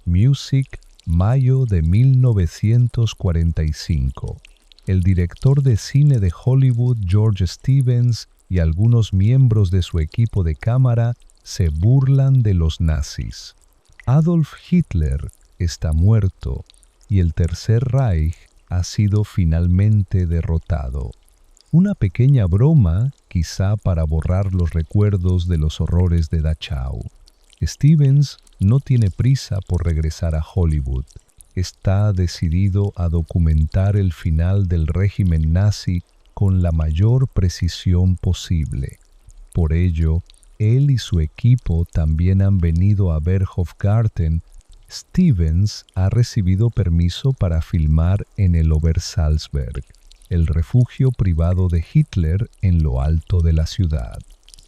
Music, mayo de 1945. El director de cine de Hollywood, George Stevens, y algunos miembros de su equipo de cámara se burlan de los nazis. Adolf Hitler está muerto y el Tercer Reich ha sido finalmente derrotado. Una pequeña broma, quizá para borrar los recuerdos de los horrores de Dachau. Stevens no tiene prisa por regresar a Hollywood. Está decidido a documentar el final del régimen nazi con la mayor precisión posible. Por ello, él y su equipo también han venido a Berchtesgaden. Stevens ha recibido permiso para filmar en el Obersalzberg, el refugio privado de Hitler en lo alto de la ciudad.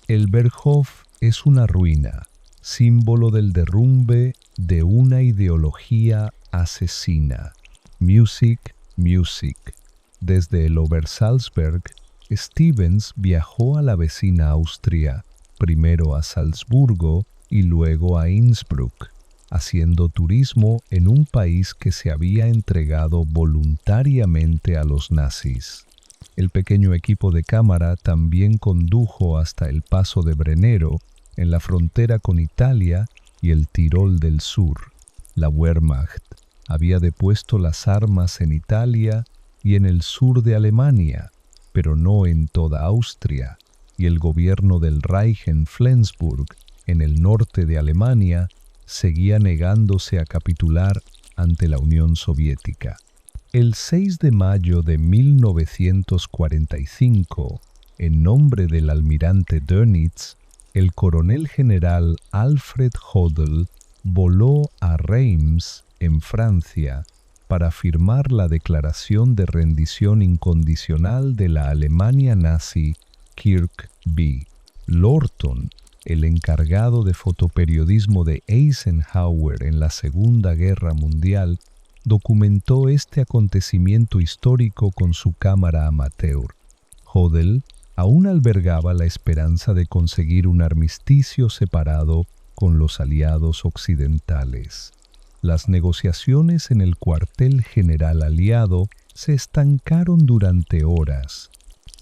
El Berghof es una ruina, símbolo del derrumbe de una ideología asesina. Music, music. Desde el Obersalzberg, Stevens viajó a la vecina Austria, primero a Salzburgo y luego a Innsbruck, haciendo turismo en un país que se había entregado voluntariamente a los nazis. El pequeño equipo de cámara también condujo hasta el paso de Brennero, en la frontera con Italia y el Tirol del Sur. La Wehrmacht había depuesto las armas en Italia y en el sur de Alemania, pero no en toda Austria, y el gobierno del Reich en Flensburg, en el norte de Alemania, seguía negándose a capitular ante la Unión Soviética. El 6 de mayo de 1945, en nombre del almirante Dönitz, el coronel general Alfred Jodl voló a Reims, en Francia, para firmar la declaración de rendición incondicional de la Alemania nazi Kirk B. Lorton, el encargado de fotoperiodismo de Eisenhower en la Segunda Guerra Mundial, documentó este acontecimiento histórico con su cámara amateur. Jodl aún albergaba la esperanza de conseguir un armisticio separado con los aliados occidentales. Las negociaciones en el cuartel general aliado se estancaron durante horas.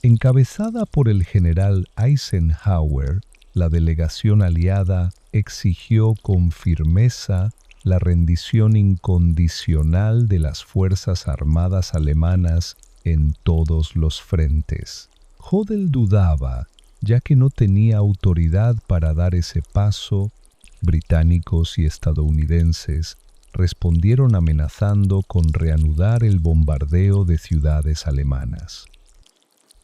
Encabezada por el general Eisenhower, la delegación aliada exigió con firmeza la rendición incondicional de las fuerzas armadas alemanas en todos los frentes. Jodl dudaba, ya que no tenía autoridad para dar ese paso. Británicos y estadounidenses respondieron amenazando con reanudar el bombardeo de ciudades alemanas.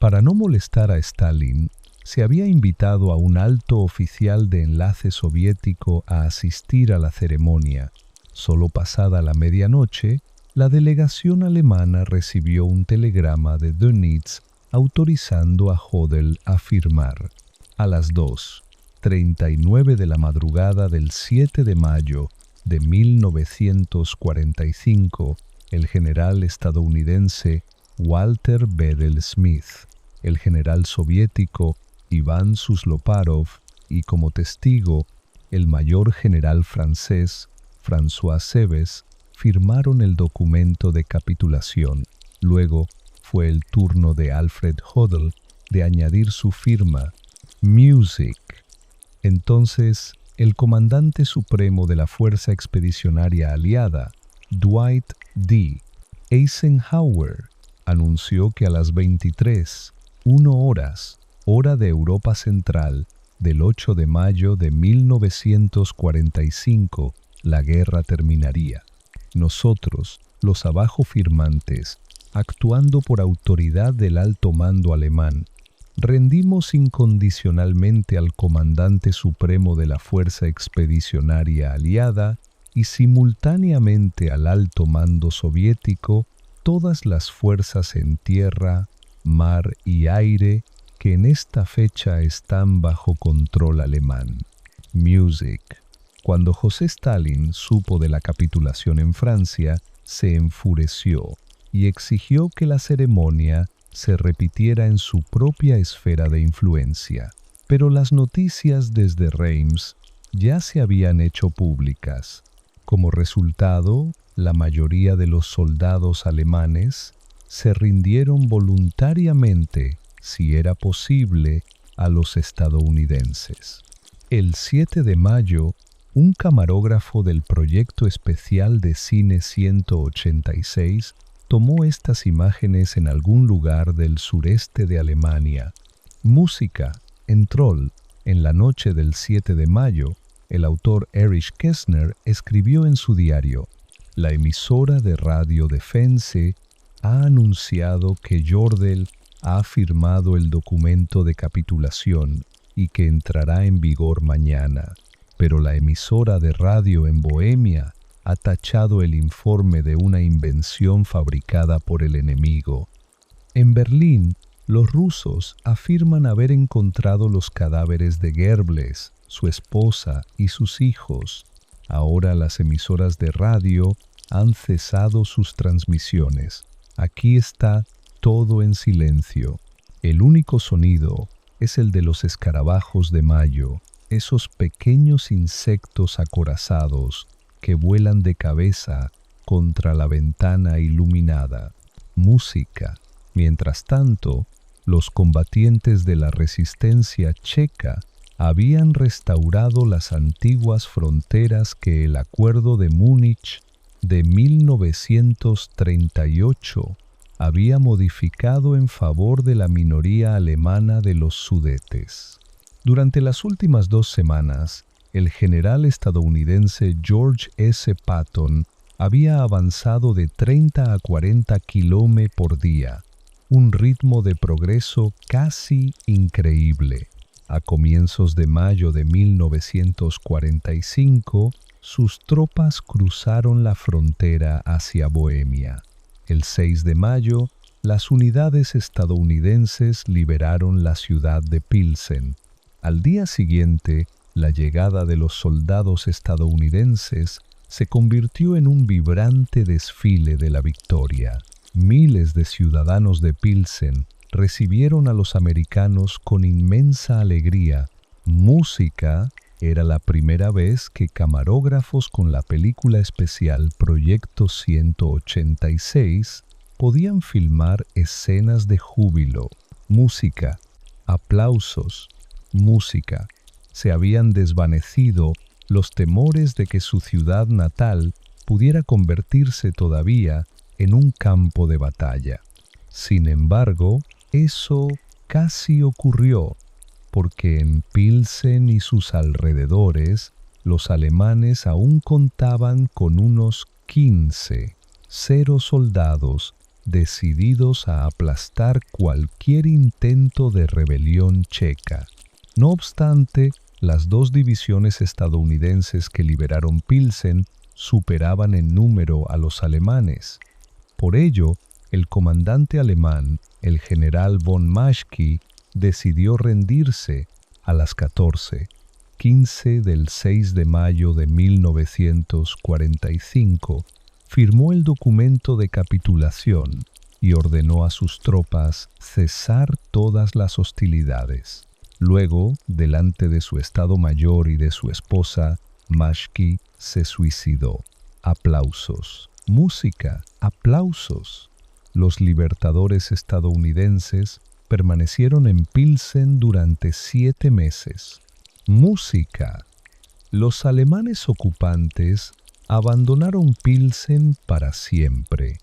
Para no molestar a Stalin, se había invitado a un alto oficial de enlace soviético a asistir a la ceremonia. Solo pasada la medianoche, la delegación alemana recibió un telegrama de Dönitz autorizando a Jodl a firmar. A las 2:39 de la madrugada del 7 de mayo de 1945, el general estadounidense Walter Bedell Smith, el general soviético Iván Susloparov y como testigo el mayor general francés François Seves firmaron el documento de capitulación. Luego fue el turno de Alfred Jodl de añadir su firma. Music. Entonces, el comandante supremo de la Fuerza Expedicionaria Aliada, Dwight D. Eisenhower, anunció que a las 23:01 horas, hora de Europa Central, del 8 de mayo de 1945, la guerra terminaría. Nosotros, los abajo firmantes, actuando por autoridad del alto mando alemán, rendimos incondicionalmente al comandante supremo de la Fuerza Expedicionaria Aliada y simultáneamente al alto mando soviético todas las fuerzas en tierra, mar y aire que en esta fecha están bajo control alemán. Music. Cuando José Stalin supo de la capitulación en Francia, se enfureció y exigió que la ceremonia se repitiera en su propia esfera de influencia. Pero las noticias desde Reims ya se habían hecho públicas. Como resultado, la mayoría de los soldados alemanes se rindieron voluntariamente, si era posible, a los estadounidenses. El 7 de mayo, un camarógrafo del proyecto especial de Cine 186 tomó estas imágenes en algún lugar del sureste de Alemania. Música, en Troll, en la noche del 7 de mayo, el autor Erich Kästner escribió en su diario: la emisora de Radio Defense ha anunciado que Jordel ha firmado el documento de capitulación y que entrará en vigor mañana, pero la emisora de radio en Bohemia ha tachado el informe de una invención fabricada por el enemigo. En Berlín, los rusos afirman haber encontrado los cadáveres de Goebbels, su esposa y sus hijos. Ahora las emisoras de radio han cesado sus transmisiones. Aquí está todo en silencio. El único sonido es el de los escarabajos de mayo, esos pequeños insectos acorazados que vuelan de cabeza contra la ventana iluminada. Música. Mientras tanto, los combatientes de la resistencia checa habían restaurado las antiguas fronteras que el Acuerdo de Múnich de 1938 había modificado en favor de la minoría alemana de los Sudetes. Durante las últimas 2 semanas, el general estadounidense George S. Patton había avanzado de 30 a 40 km por día, un ritmo de progreso casi increíble. A comienzos de mayo de 1945, sus tropas cruzaron la frontera hacia Bohemia. El 6 de mayo, las unidades estadounidenses liberaron la ciudad de Pilsen. Al día siguiente, la llegada de los soldados estadounidenses se convirtió en un vibrante desfile de la victoria. Miles de ciudadanos de Pilsen recibieron a los americanos con inmensa alegría. Música. Era la primera vez que camarógrafos con la película especial Proyecto 186 podían filmar escenas de júbilo. Música, aplausos, música. Se habían desvanecido los temores de que su ciudad natal pudiera convertirse todavía en un campo de batalla. Sin embargo, eso casi ocurrió, porque en Pilsen y sus alrededores los alemanes aún contaban con unos 15 soldados decididos a aplastar cualquier intento de rebelión checa. No obstante, las 2 divisiones estadounidenses que liberaron Pilsen superaban en número a los alemanes. Por ello, el comandante alemán, el general von Maschke, decidió rendirse a las 14:15 del 6 de mayo de 1945. Firmó el documento de capitulación y ordenó a sus tropas cesar todas las hostilidades. Luego, delante de su Estado Mayor y de su esposa, Maschke se suicidó. Aplausos. Música. Aplausos. Los libertadores estadounidenses permanecieron en Pilsen durante 7 meses. Música. Los alemanes ocupantes abandonaron Pilsen para siempre.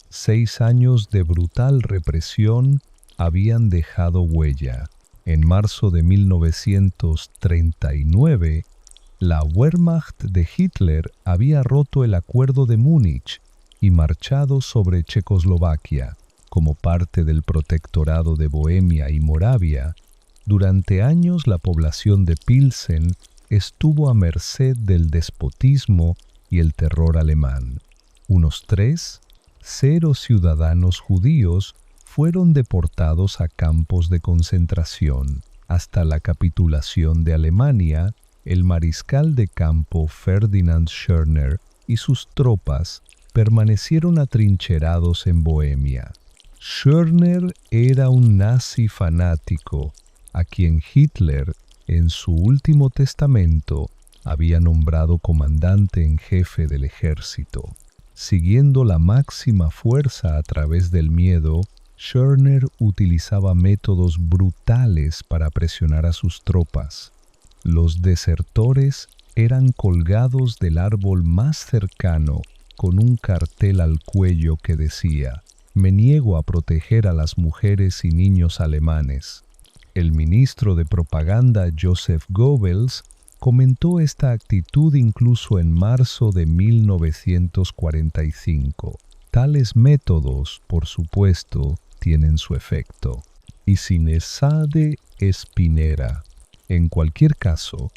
6 años de brutal represión habían dejado huella. En marzo de 1939, la Wehrmacht de Hitler había roto el Acuerdo de Múnich y marchado sobre Checoslovaquia. Como parte del protectorado de Bohemia y Moravia, durante años la población de Pilsen estuvo a merced del despotismo y el terror alemán. Unos 3,0 ciudadanos judíos fueron deportados a campos de concentración. Hasta la capitulación de Alemania, el mariscal de campo Ferdinand Schörner y sus tropas permanecieron atrincherados en Bohemia. Schörner era un nazi fanático, a quien Hitler, en su último testamento, había nombrado comandante en jefe del ejército. Siguiendo la máxima fuerza a través del miedo, Schörner utilizaba métodos brutales para presionar a sus tropas. Los desertores eran colgados del árbol más cercano con un cartel al cuello que decía: «Me niego a proteger a las mujeres y niños alemanes». El ministro de propaganda Joseph Goebbels comentó esta actitud incluso en marzo de 1945. Tales métodos, por supuesto, tienen su efecto. Y sine sade spinera. En cualquier caso,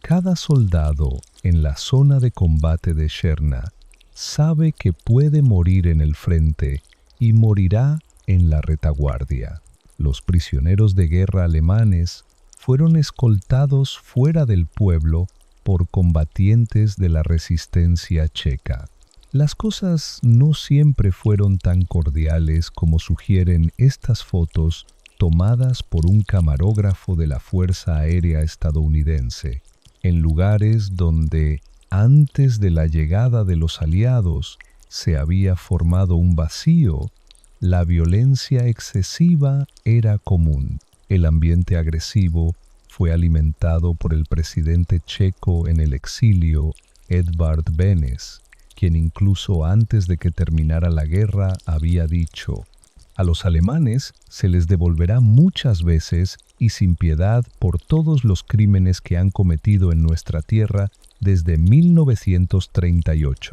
cada soldado en la zona de combate de Sherna sabe que puede morir en el frente y morirá en la retaguardia. Los prisioneros de guerra alemanes fueron escoltados fuera del pueblo por combatientes de la resistencia checa. Las cosas no siempre fueron tan cordiales como sugieren estas fotos tomadas por un camarógrafo de la Fuerza Aérea estadounidense, en lugares donde, antes de la llegada de los aliados, se había formado un vacío. La violencia excesiva era común. El ambiente agresivo fue alimentado por el presidente checo en el exilio, Edvard Benes, quien incluso antes de que terminara la guerra había dicho: «A los alemanes se les devolverá muchas veces y sin piedad por todos los crímenes que han cometido en nuestra tierra desde 1938».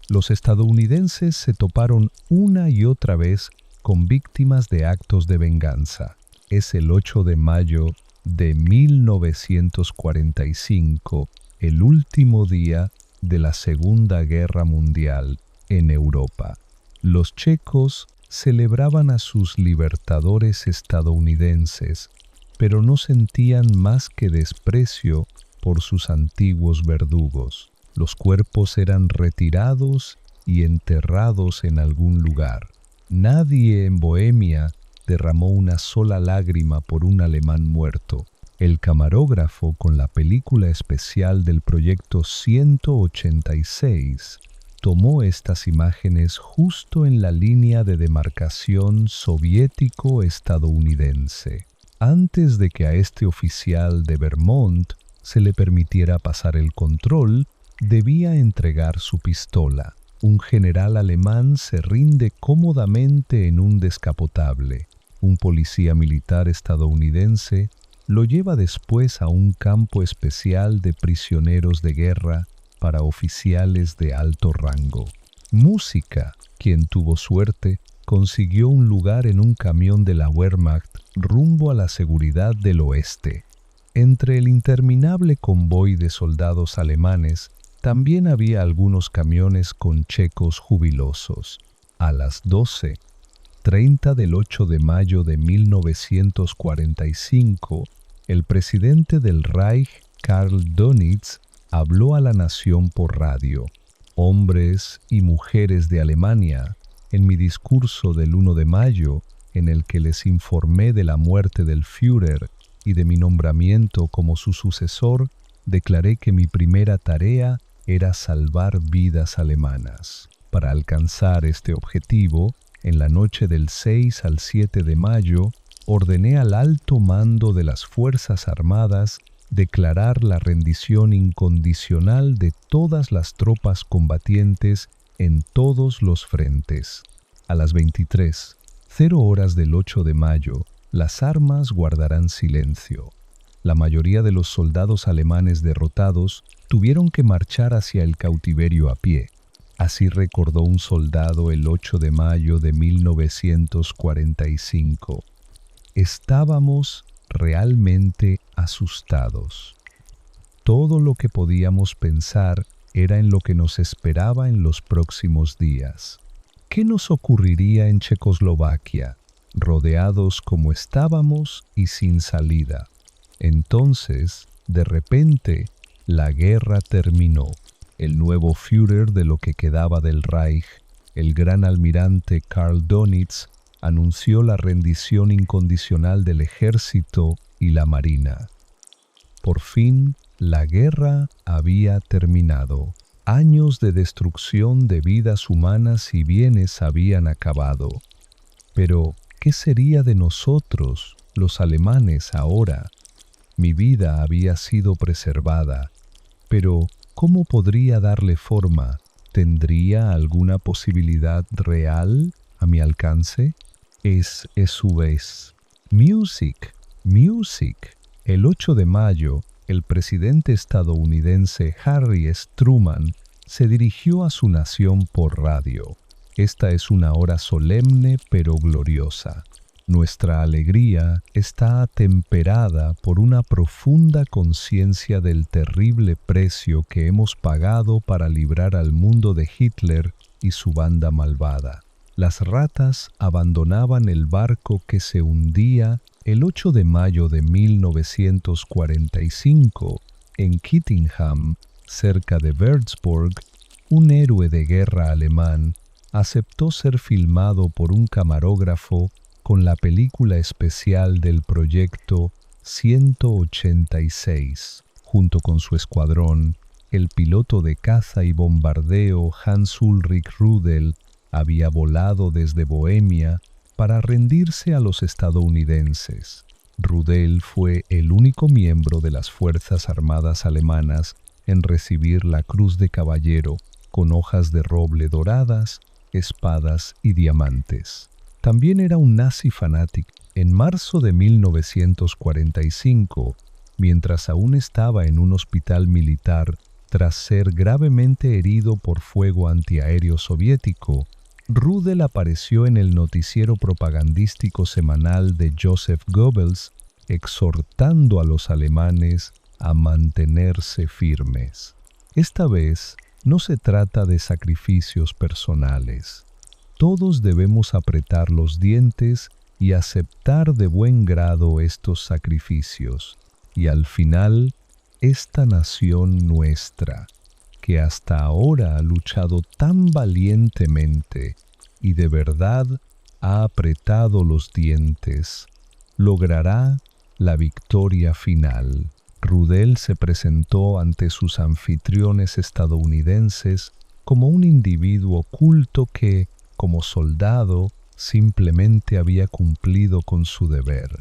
Los estadounidenses se toparon una y otra vez con víctimas de actos de venganza. Es el 8 de mayo de 1945, el último día de la Segunda Guerra Mundial en Europa. Los checos celebraban a sus libertadores estadounidenses, pero no sentían más que desprecio por sus antiguos verdugos. Los cuerpos eran retirados y enterrados en algún lugar. Nadie en Bohemia derramó una sola lágrima por un alemán muerto. El camarógrafo, con la película especial del proyecto 186, tomó estas imágenes justo en la línea de demarcación soviético-estadounidense, antes de que a este oficial de Vermont se le permitiera pasar el control. Debía entregar su pistola. Un general alemán se rinde cómodamente en un descapotable. Un policía militar estadounidense lo lleva después a un campo especial de prisioneros de guerra para oficiales de alto rango. Música, quien tuvo suerte, consiguió un lugar en un camión de la Wehrmacht rumbo a la seguridad del oeste. Entre el interminable convoy de soldados alemanes también había algunos camiones con checos jubilosos. A las 12:30 del 8 de mayo de 1945, el presidente del Reich, Karl Dönitz, habló a la nación por radio. Hombres y mujeres de Alemania, en mi discurso del 1 de mayo, en el que les informé de la muerte del Führer y de mi nombramiento como su sucesor, declaré que mi primera tarea era salvar vidas alemanas. Para alcanzar este objetivo, en la noche del 6 al 7 de mayo, ordené al alto mando de las Fuerzas Armadas declarar la rendición incondicional de todas las tropas combatientes en todos los frentes. A las 23:00 del 8 de mayo, las armas guardarán silencio. La mayoría de los soldados alemanes derrotados tuvieron que marchar hacia el cautiverio a pie. Así recordó un soldado el 8 de mayo de 1945. Estábamos realmente asustados. Todo lo que podíamos pensar era en lo que nos esperaba en los próximos días. ¿Qué nos ocurriría en Checoslovaquia, rodeados como estábamos y sin salida? Entonces, de repente, la guerra terminó. El nuevo Führer de lo que quedaba del Reich, el gran almirante Karl Dönitz, anunció la rendición incondicional del ejército y la marina. Por fin, La guerra había terminado. Años de destrucción de vidas humanas y bienes habían acabado. Pero, ¿qué sería de nosotros, los alemanes, ahora? Mi vida había sido preservada, pero ¿cómo podría darle forma? ¿Tendría alguna posibilidad real a mi alcance? Es su vez. Music, music. El 8 de mayo, el presidente estadounidense Harry S. Truman se dirigió a su nación por radio. Esta es una hora solemne pero gloriosa. Nuestra alegría está atemperada por una profunda conciencia del terrible precio que hemos pagado para librar al mundo de Hitler y su banda malvada. Las ratas abandonaban el barco que se hundía el 8 de mayo de 1945 en Kittingham, cerca de Würzburg. Un héroe de guerra alemán aceptó ser filmado por un camarógrafo con la película especial del proyecto 186. Junto con su escuadrón, el piloto de caza y bombardeo Hans Ulrich Rudel había volado desde Bohemia para rendirse a los estadounidenses. Rudel fue el único miembro de las Fuerzas Armadas alemanas en recibir la Cruz de Caballero con hojas de roble doradas, espadas y diamantes. También era un nazi fanático. En marzo de 1945, mientras aún estaba en un hospital militar tras ser gravemente herido por fuego antiaéreo soviético, Rudel apareció en el noticiero propagandístico semanal de Joseph Goebbels, exhortando a los alemanes a mantenerse firmes. Esta vez no se trata de sacrificios personales. Todos debemos apretar los dientes y aceptar de buen grado estos sacrificios, y al final, esta nación nuestra, que hasta ahora ha luchado tan valientemente y de verdad ha apretado los dientes, logrará la victoria final. Rudel se presentó ante sus anfitriones estadounidenses como un individuo culto que, como soldado, simplemente había cumplido con su deber.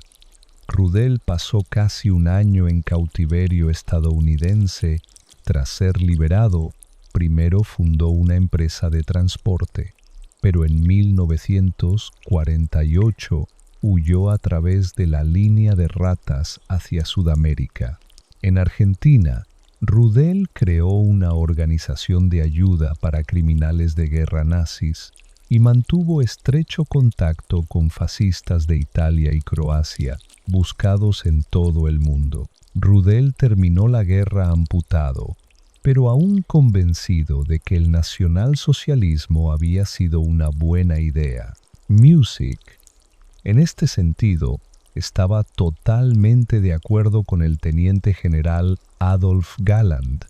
Rudel pasó casi un año en cautiverio estadounidense. Tras ser liberado, primero fundó una empresa de transporte, pero en 1948 huyó a través de la línea de ratas hacia Sudamérica. En Argentina, Rudel creó una organización de ayuda para criminales de guerra nazis y mantuvo estrecho contacto con fascistas de Italia y Croacia, buscados en todo el mundo. Rudel terminó la guerra amputado, pero aún convencido de que el nacionalsocialismo había sido una buena idea. Music, en este sentido, estaba totalmente de acuerdo con el teniente general Adolf Galland,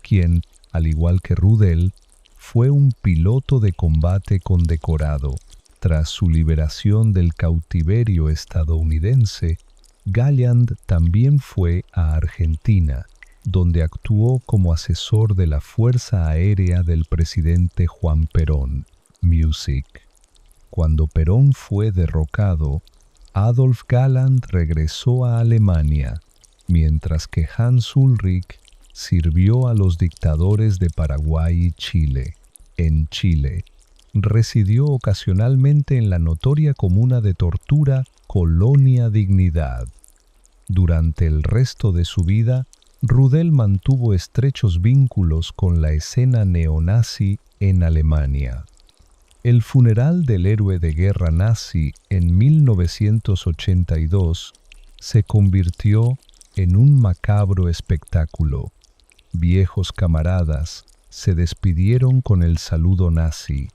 quien, al igual que Rudel, fue un piloto de combate condecorado. Tras su liberación del cautiverio estadounidense, Galland también fue a Argentina, donde actuó como asesor de la Fuerza Aérea del presidente Juan Perón. Music. Cuando Perón fue derrocado, Adolf Galland regresó a Alemania, mientras que Hans Ulrich sirvió a los dictadores de Paraguay y Chile. En Chile, residió ocasionalmente en la notoria comuna de tortura Colonia Dignidad. Durante el resto de su vida, Rudel mantuvo estrechos vínculos con la escena neonazi en Alemania. El funeral del héroe de guerra nazi en 1982 se convirtió en un macabro espectáculo. Viejos camaradas se despidieron con el saludo nazi.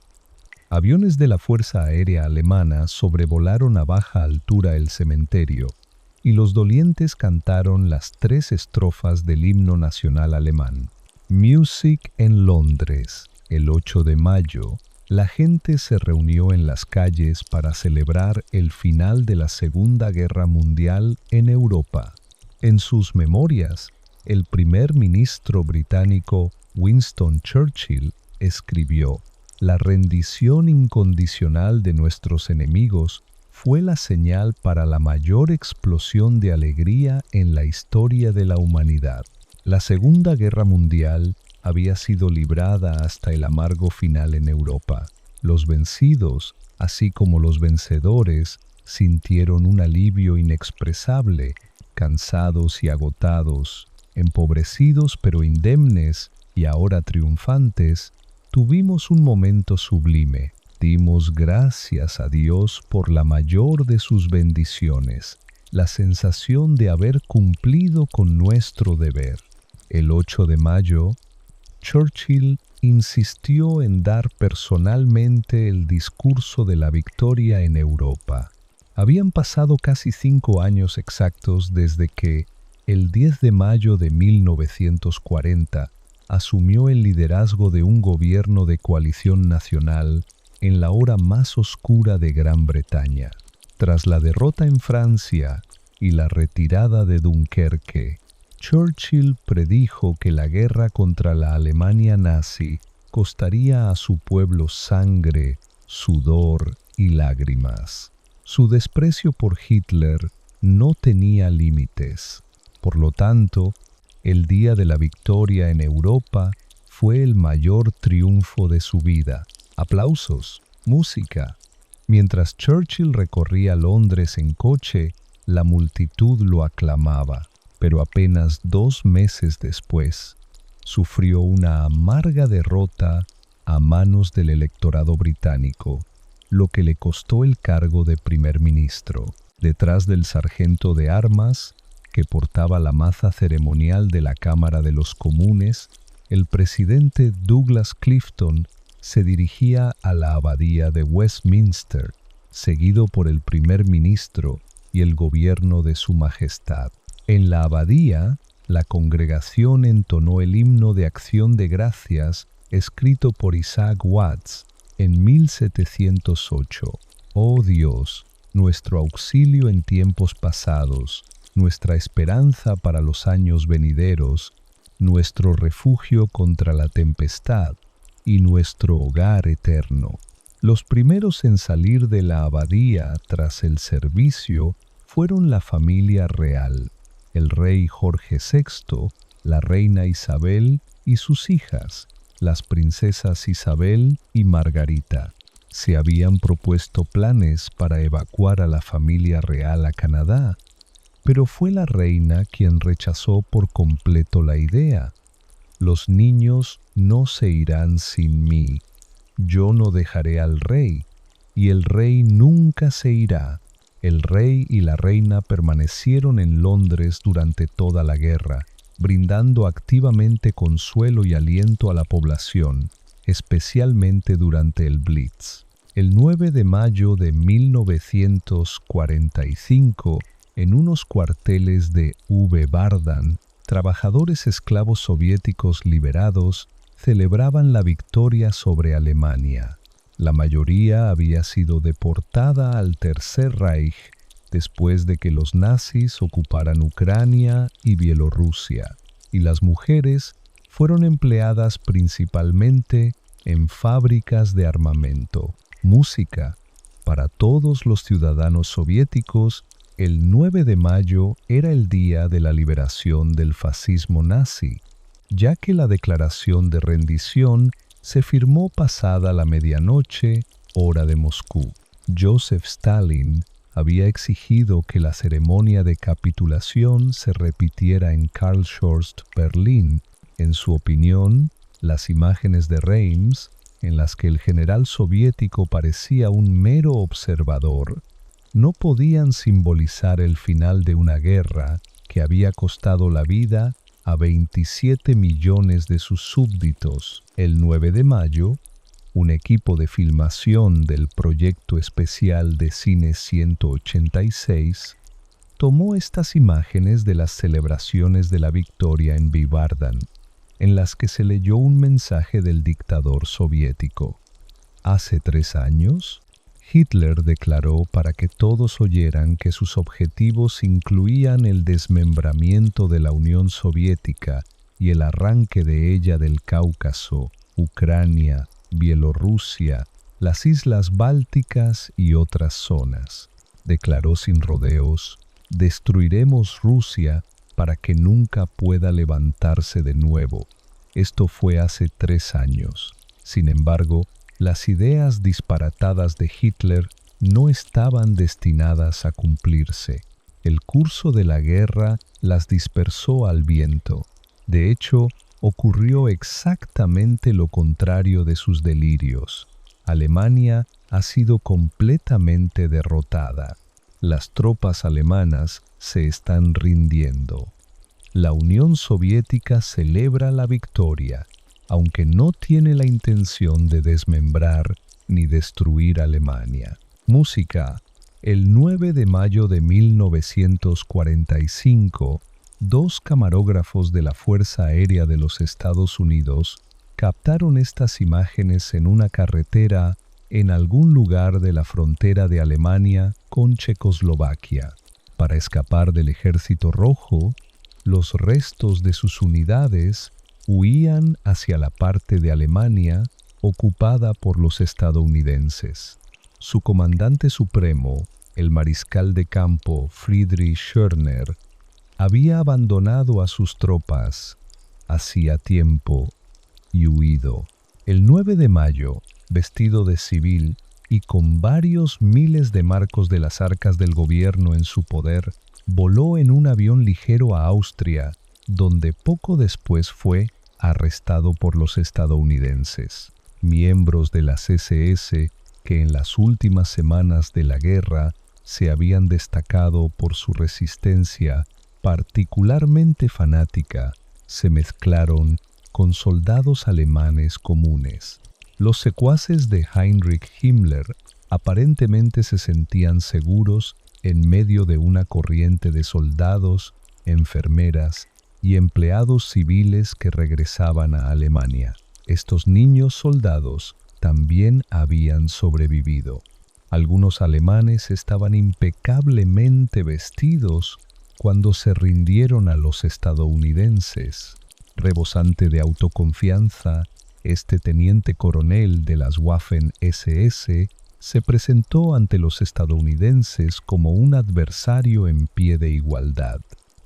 Aviones de la Fuerza Aérea Alemana sobrevolaron a baja altura el cementerio y los dolientes cantaron las 3 estrofas del himno nacional alemán. Music en Londres. El 8 de mayo, la gente se reunió en las calles para celebrar el final de la Segunda Guerra Mundial en Europa. En sus memorias, el primer ministro británico Winston Churchill escribió: «La rendición incondicional de nuestros enemigos fue la señal para la mayor explosión de alegría en la historia de la humanidad». La Segunda Guerra Mundial había sido librada hasta el amargo final en Europa. Los vencidos, así como los vencedores, sintieron un alivio inexpresable, cansados y agotados, empobrecidos pero indemnes y ahora triunfantes. Tuvimos un momento sublime. Dimos gracias a Dios por la mayor de sus bendiciones, la sensación de haber cumplido con nuestro deber. El 8 de mayo, Churchill insistió en dar personalmente el discurso de la victoria en Europa. Habían pasado casi 5 años exactos desde que, el 10 de mayo de 1940, asumió el liderazgo de un gobierno de coalición nacional en la hora más oscura de Gran Bretaña. Tras la derrota en Francia y la retirada de Dunkerque, Churchill predijo que la guerra contra la Alemania nazi costaría a su pueblo sangre, sudor y lágrimas. Su desprecio por Hitler no tenía límites. Por lo tanto, el día de la victoria en Europa fue el mayor triunfo de su vida. Aplausos, música. Mientras Churchill recorría Londres en coche, la multitud lo aclamaba. Pero apenas 2 meses después, sufrió una amarga derrota a manos del electorado británico, lo que le costó el cargo de primer ministro. Detrás del sargento de armas, que portaba la maza ceremonial de la Cámara de los Comunes, el presidente Douglas Clifton se dirigía a la abadía de Westminster, seguido por el primer ministro y el gobierno de su majestad. En la abadía, la congregación entonó el himno de acción de gracias escrito por Isaac Watts en 1708. Oh Dios, nuestro auxilio en tiempos pasados, nuestra esperanza para los años venideros, nuestro refugio contra la tempestad y nuestro hogar eterno. Los primeros en salir de la abadía tras el servicio fueron la familia real, el rey Jorge VI, la reina Isabel y sus hijas, las princesas Isabel y Margarita. Se habían propuesto planes para evacuar a la familia real a Canadá, pero fue la reina quien rechazó por completo la idea. Los niños no se irán sin mí. Yo no dejaré al rey, y el rey nunca se irá. El rey y la reina permanecieron en Londres durante toda la guerra, brindando activamente consuelo y aliento a la población, especialmente durante el Blitz. El 9 de mayo de 1945, en unos cuarteles de Vardan, trabajadores esclavos soviéticos liberados celebraban la victoria sobre Alemania. La mayoría había sido deportada al Tercer Reich después de que los nazis ocuparan Ucrania y Bielorrusia, y las mujeres fueron empleadas principalmente en fábricas de armamento. Música. Para todos los ciudadanos soviéticos, el 9 de mayo era el día de la liberación del fascismo nazi, ya que la declaración de rendición se firmó pasada la medianoche, hora de Moscú. Joseph Stalin había exigido que la ceremonia de capitulación se repitiera en Karlshorst, Berlín. En su opinión, las imágenes de Reims, en las que el general soviético parecía un mero observador, no podían simbolizar el final de una guerra que había costado la vida a 27 millones de sus súbditos. El 9 de mayo, un equipo de filmación del proyecto especial de cine 186 tomó estas imágenes de las celebraciones de la victoria en Vardan, en las que se leyó un mensaje del dictador soviético. Hace 3 años, Hitler declaró para que todos oyeran que sus objetivos incluían el desmembramiento de la Unión Soviética y el arranque de ella del Cáucaso, Ucrania, Bielorrusia, las islas bálticas y otras zonas. Declaró sin rodeos: destruiremos Rusia para que nunca pueda levantarse de nuevo. Esto fue hace 3 años. Sin embargo, las ideas disparatadas de Hitler no estaban destinadas a cumplirse. El curso de la guerra las dispersó al viento. De hecho, ocurrió exactamente lo contrario de sus delirios. Alemania ha sido completamente derrotada. Las tropas alemanas se están rindiendo. La Unión Soviética celebra la victoria, aunque no tiene la intención de desmembrar ni destruir Alemania. Música. El 9 de mayo de 1945, 2 camarógrafos de la Fuerza Aérea de los Estados Unidos captaron estas imágenes en una carretera en algún lugar de la frontera de Alemania con Checoslovaquia. Para escapar del Ejército Rojo, los restos de sus unidades huían hacia la parte de Alemania ocupada por los estadounidenses. Su comandante supremo, el mariscal de campo Friedrich Schörner, había abandonado a sus tropas hacía tiempo y huido. El 9 de mayo, vestido de civil y con varios miles de marcos de las arcas del gobierno en su poder, voló en un avión ligero a Austria, donde poco después fue arrestado por los estadounidenses. Miembros de las SS que en las últimas semanas de la guerra se habían destacado por su resistencia particularmente fanática, se mezclaron con soldados alemanes comunes. Los secuaces de Heinrich Himmler aparentemente se sentían seguros en medio de una corriente de soldados, enfermeras y empleados civiles que regresaban a Alemania. Estos niños soldados también habían sobrevivido. Algunos alemanes estaban impecablemente vestidos cuando se rindieron a los estadounidenses. Rebosante de autoconfianza, este teniente coronel de las Waffen-SS se presentó ante los estadounidenses como un adversario en pie de igualdad.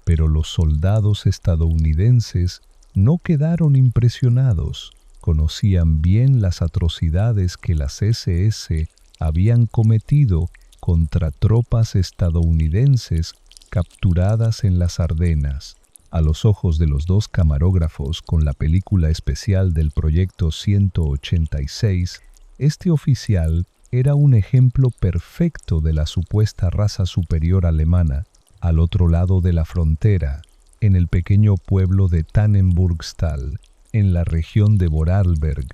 Pero los soldados estadounidenses no quedaron impresionados. Conocían bien las atrocidades que las SS habían cometido contra tropas estadounidenses capturadas en las Ardenas. A los ojos de los 2 camarógrafos con la película especial del Proyecto 186, este oficial era un ejemplo perfecto de la supuesta raza superior alemana. Al otro lado de la frontera, en el pequeño pueblo de Tannenburgstal, en la región de Vorarlberg,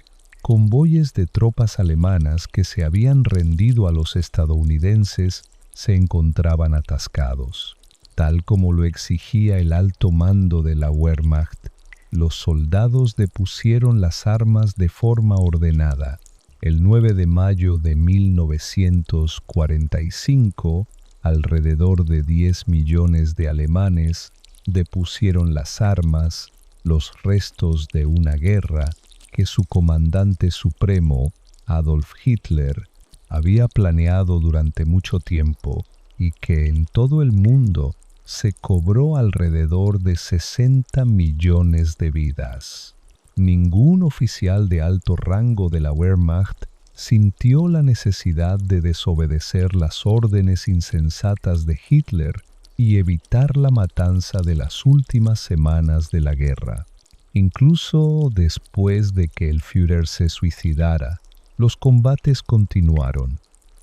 convoyes de tropas alemanas que se habían rendido a los estadounidenses se encontraban atascados. Tal como lo exigía el alto mando de la Wehrmacht, los soldados depusieron las armas de forma ordenada. El 9 de mayo de 1945, alrededor de 10 millones de alemanes depusieron las armas, los restos de una guerra que su comandante supremo, Adolf Hitler, había planeado durante mucho tiempo y que en todo el mundo se cobró alrededor de 60 millones de vidas. Ningún oficial de alto rango de la Wehrmacht sintió la necesidad de desobedecer las órdenes insensatas de Hitler y evitar la matanza de las últimas semanas de la guerra. Incluso después de que el Führer se suicidara, los combates continuaron.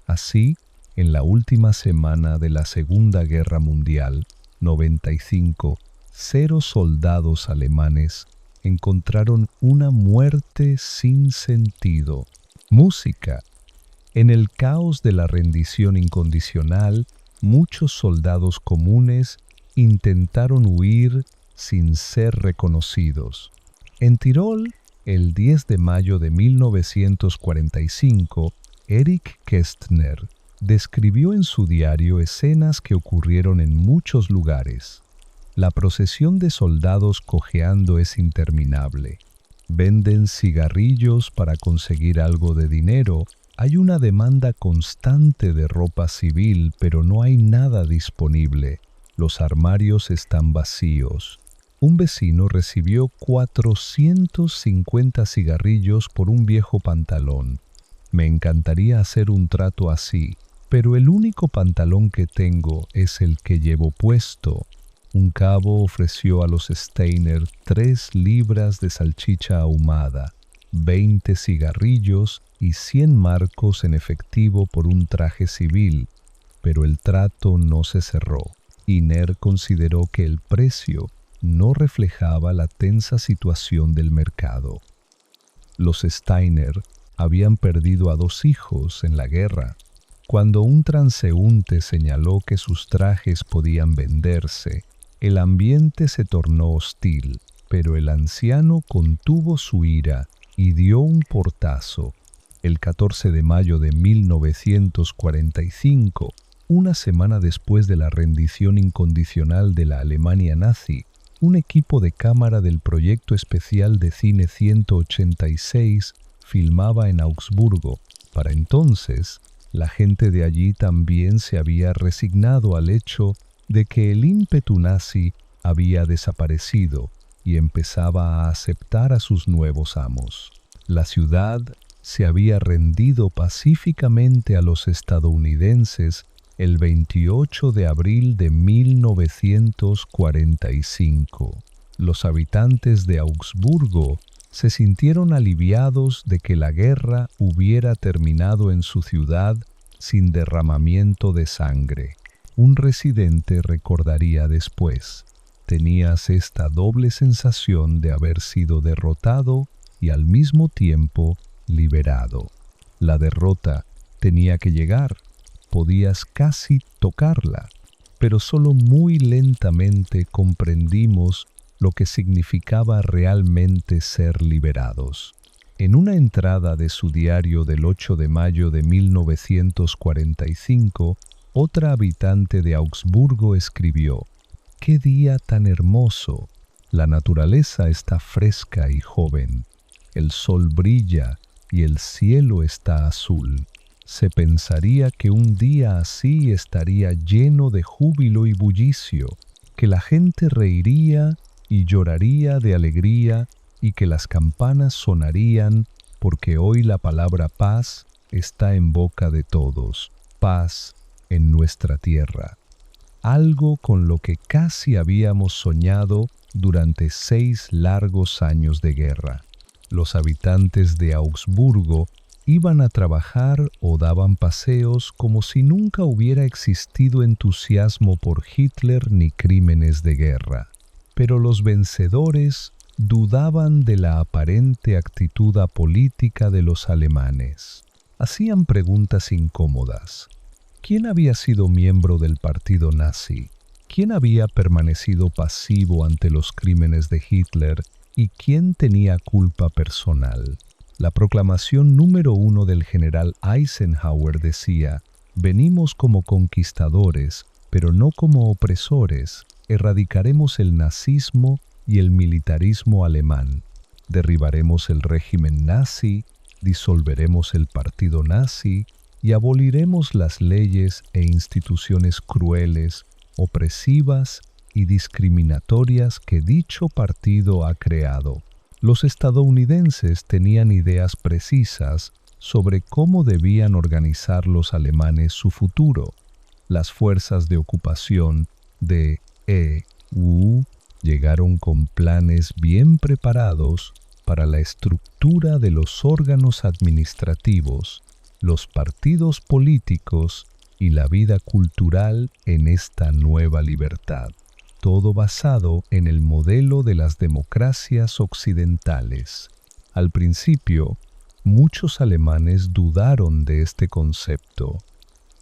Así, en la última semana de la Segunda Guerra Mundial, 0 soldados alemanes encontraron una muerte sin sentido. Música. En el caos de la rendición incondicional, muchos soldados comunes intentaron huir sin ser reconocidos. En Tirol, el 10 de mayo de 1945, Erich Kästner describió en su diario escenas que ocurrieron en muchos lugares. La procesión de soldados cojeando es interminable. Venden cigarrillos para conseguir algo de dinero. Hay una demanda constante de ropa civil, pero no hay nada disponible. Los armarios están vacíos. Un vecino recibió 450 cigarrillos por un viejo pantalón. Me encantaría hacer un trato así, pero el único pantalón que tengo es el que llevo puesto. Un cabo ofreció a los Steiner 3 libras de salchicha ahumada, 20 cigarrillos y 100 marcos en efectivo por un traje civil, pero el trato no se cerró. Iner consideró que el precio no reflejaba la tensa situación del mercado. Los Steiner habían perdido a 2 hijos en la guerra. Cuando un transeúnte señaló que sus trajes podían venderse, el ambiente se tornó hostil, pero el anciano contuvo su ira y dio un portazo. El 14 de mayo de 1945, una semana después de la rendición incondicional de la Alemania nazi, un equipo de cámara del Proyecto Especial de Cine 186 filmaba en Augsburgo. Para entonces, la gente de allí también se había resignado al hecho de que el ímpetu nazi había desaparecido y empezaba a aceptar a sus nuevos amos. La ciudad se había rendido pacíficamente a los estadounidenses el 28 de abril de 1945. Los habitantes de Augsburgo se sintieron aliviados de que la guerra hubiera terminado en su ciudad sin derramamiento de sangre. Un residente recordaría después: tenías esta doble sensación de haber sido derrotado y al mismo tiempo liberado. La derrota tenía que llegar, podías casi tocarla, pero solo muy lentamente comprendimos lo que significaba realmente ser liberados. En una entrada de su diario del 8 de mayo de 1945, otra habitante de Augsburgo escribió: «¡Qué día tan hermoso! La naturaleza está fresca y joven. El sol brilla y el cielo está azul. Se pensaría que un día así estaría lleno de júbilo y bullicio, que la gente reiría y lloraría de alegría y que las campanas sonarían, porque hoy la palabra paz está en boca de todos. Paz en nuestra tierra». Algo con lo que casi habíamos soñado durante 6 largos años de guerra. Los habitantes de Augsburgo iban a trabajar o daban paseos como si nunca hubiera existido entusiasmo por Hitler ni crímenes de guerra. Pero los vencedores dudaban de la aparente actitud apolítica de los alemanes. Hacían preguntas incómodas. ¿Quién había sido miembro del partido nazi? ¿Quién había permanecido pasivo ante los crímenes de Hitler? ¿Y quién tenía culpa personal? La proclamación número 1 del general Eisenhower decía: «Venimos como conquistadores, pero no como opresores. Erradicaremos el nazismo y el militarismo alemán. Derribaremos el régimen nazi, disolveremos el partido nazi y aboliremos las leyes e instituciones crueles, opresivas y discriminatorias que dicho partido ha creado». Los estadounidenses tenían ideas precisas sobre cómo debían organizar los alemanes su futuro. Las fuerzas de ocupación de EU llegaron con planes bien preparados para la estructura de los órganos administrativos, los partidos políticos y la vida cultural en esta nueva libertad. Todo basado en el modelo de las democracias occidentales. Al principio, muchos alemanes dudaron de este concepto.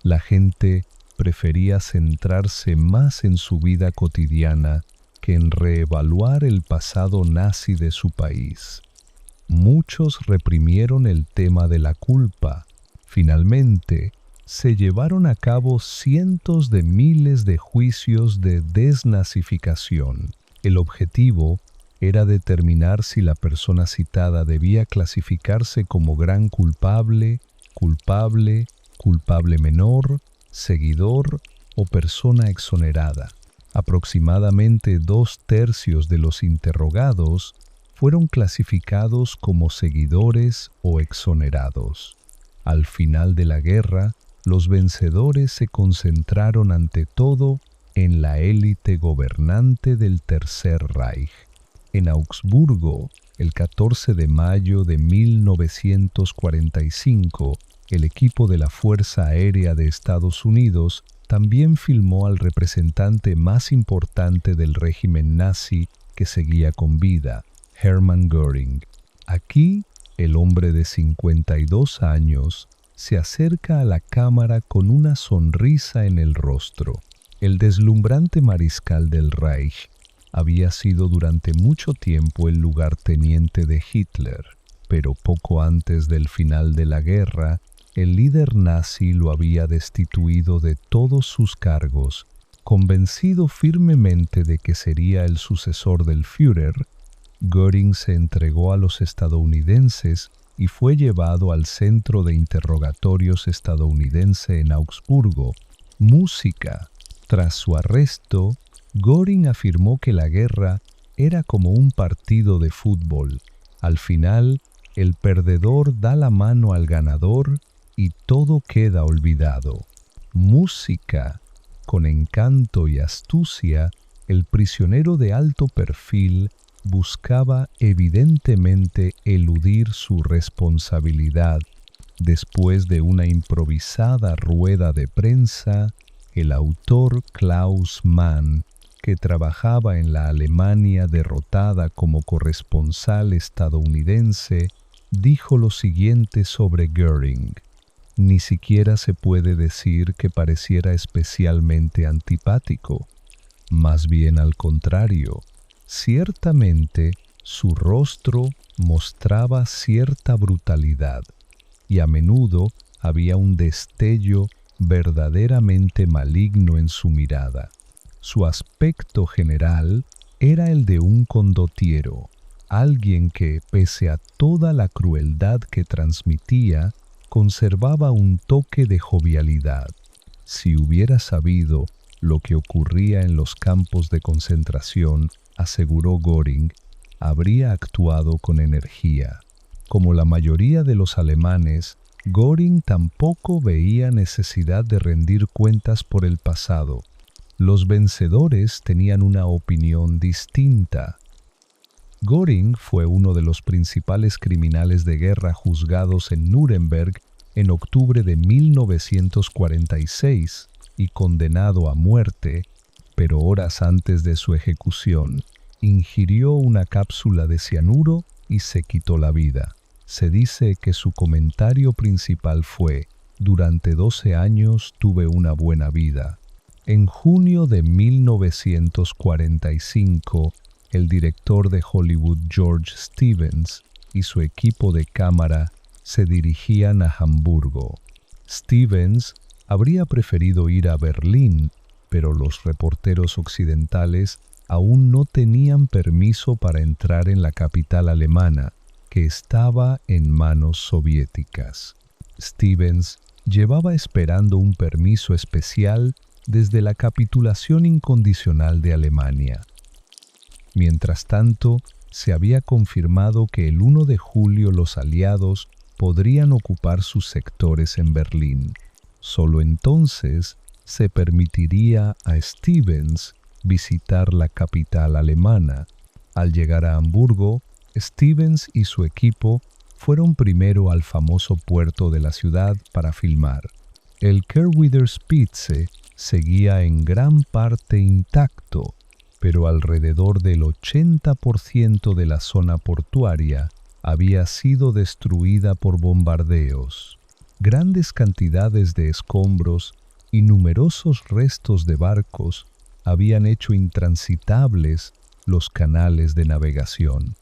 La gente prefería centrarse más en su vida cotidiana que en reevaluar el pasado nazi de su país. Muchos reprimieron el tema de la culpa, Finalmente, se llevaron a cabo cientos de miles de juicios de desnazificación. El objetivo era determinar si la persona citada debía clasificarse como gran culpable, culpable, culpable menor, seguidor o persona exonerada. Aproximadamente 2/3 de los interrogados fueron clasificados como seguidores o exonerados. Al final de la guerra, los vencedores se concentraron ante todo en la élite gobernante del Tercer Reich. En Augsburgo, el 14 de mayo de 1945, el equipo de la Fuerza Aérea de Estados Unidos también filmó al representante más importante del régimen nazi que seguía con vida, Hermann Göring. Aquí, el hombre de 52 años se acerca a la cámara con una sonrisa en el rostro. El deslumbrante mariscal del Reich había sido durante mucho tiempo el lugarteniente de Hitler, pero poco antes del final de la guerra, el líder nazi lo había destituido de todos sus cargos. Convencido firmemente de que sería el sucesor del Führer, Göring se entregó a los estadounidenses y fue llevado al centro de interrogatorios estadounidense en Augsburgo. Música. Tras su arresto, Göring afirmó que la guerra era como un partido de fútbol. Al final, el perdedor da la mano al ganador y todo queda olvidado. Música. Con encanto y astucia, el prisionero de alto perfil buscaba evidentemente eludir su responsabilidad. Después de una improvisada rueda de prensa, el autor Klaus Mann, que trabajaba en la Alemania derrotada como corresponsal estadounidense, dijo lo siguiente sobre Göring: ni siquiera se puede decir que pareciera especialmente antipático. Más bien al contrario, ciertamente su rostro mostraba cierta brutalidad y a menudo había un destello verdaderamente maligno en su mirada. Su aspecto general era el de un condottiero, alguien que, pese a toda la crueldad que transmitía, conservaba un toque de jovialidad. Si hubiera sabido lo que ocurría en los campos de concentración, aseguró Göring, habría actuado con energía. Como la mayoría de los alemanes, Göring tampoco veía necesidad de rendir cuentas por el pasado. Los vencedores tenían una opinión distinta. Göring fue uno de los principales criminales de guerra juzgados en Nuremberg en octubre de 1946 y condenado a muerte, pero horas antes de su ejecución, ingirió una cápsula de cianuro y se quitó la vida. Se dice que su comentario principal fue: durante 12 años tuve una buena vida. En junio de 1945, el director de Hollywood George Stevens y su equipo de cámara se dirigían a Hamburgo. Stevens habría preferido ir a Berlín, pero los reporteros occidentales aún no tenían permiso para entrar en la capital alemana, que estaba en manos soviéticas. Stevens llevaba esperando un permiso especial desde la capitulación incondicional de Alemania. Mientras tanto, se había confirmado que el 1 de julio los aliados podrían ocupar sus sectores en Berlín. Solo entonces se permitiría a Stevens visitar la capital alemana. Al llegar a Hamburgo, Stevens y su equipo fueron primero al famoso puerto de la ciudad para filmar. El Kerwider Spitze seguía en gran parte intacto, pero alrededor del 80% de la zona portuaria había sido destruida por bombardeos. Grandes cantidades de escombros y numerosos restos de barcos habían hecho intransitables los canales de navegación.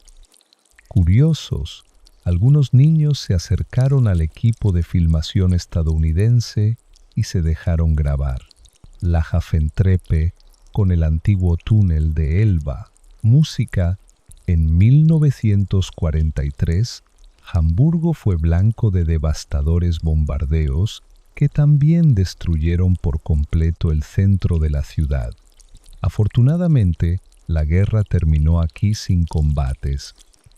Curiosos, Algunos niños se acercaron al equipo de filmación estadounidense y se dejaron grabar. La Hafentreppe con el antiguo túnel de Elba. Música. En 1943, Hamburgo fue blanco de devastadores bombardeos que también destruyeron por completo el centro de la ciudad. Afortunadamente, la guerra terminó aquí sin combates.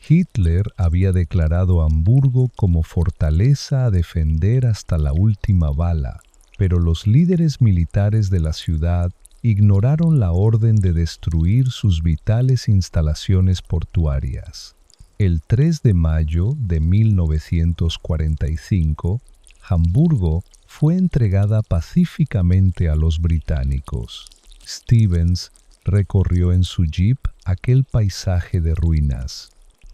Hitler había declarado Hamburgo como fortaleza a defender hasta la última bala, pero los líderes militares de la ciudad ignoraron la orden de destruir sus vitales instalaciones portuarias. El 3 de mayo de 1945, Hamburgo fue entregada pacíficamente a los británicos. Stevens recorrió en su jeep aquel paisaje de ruinas.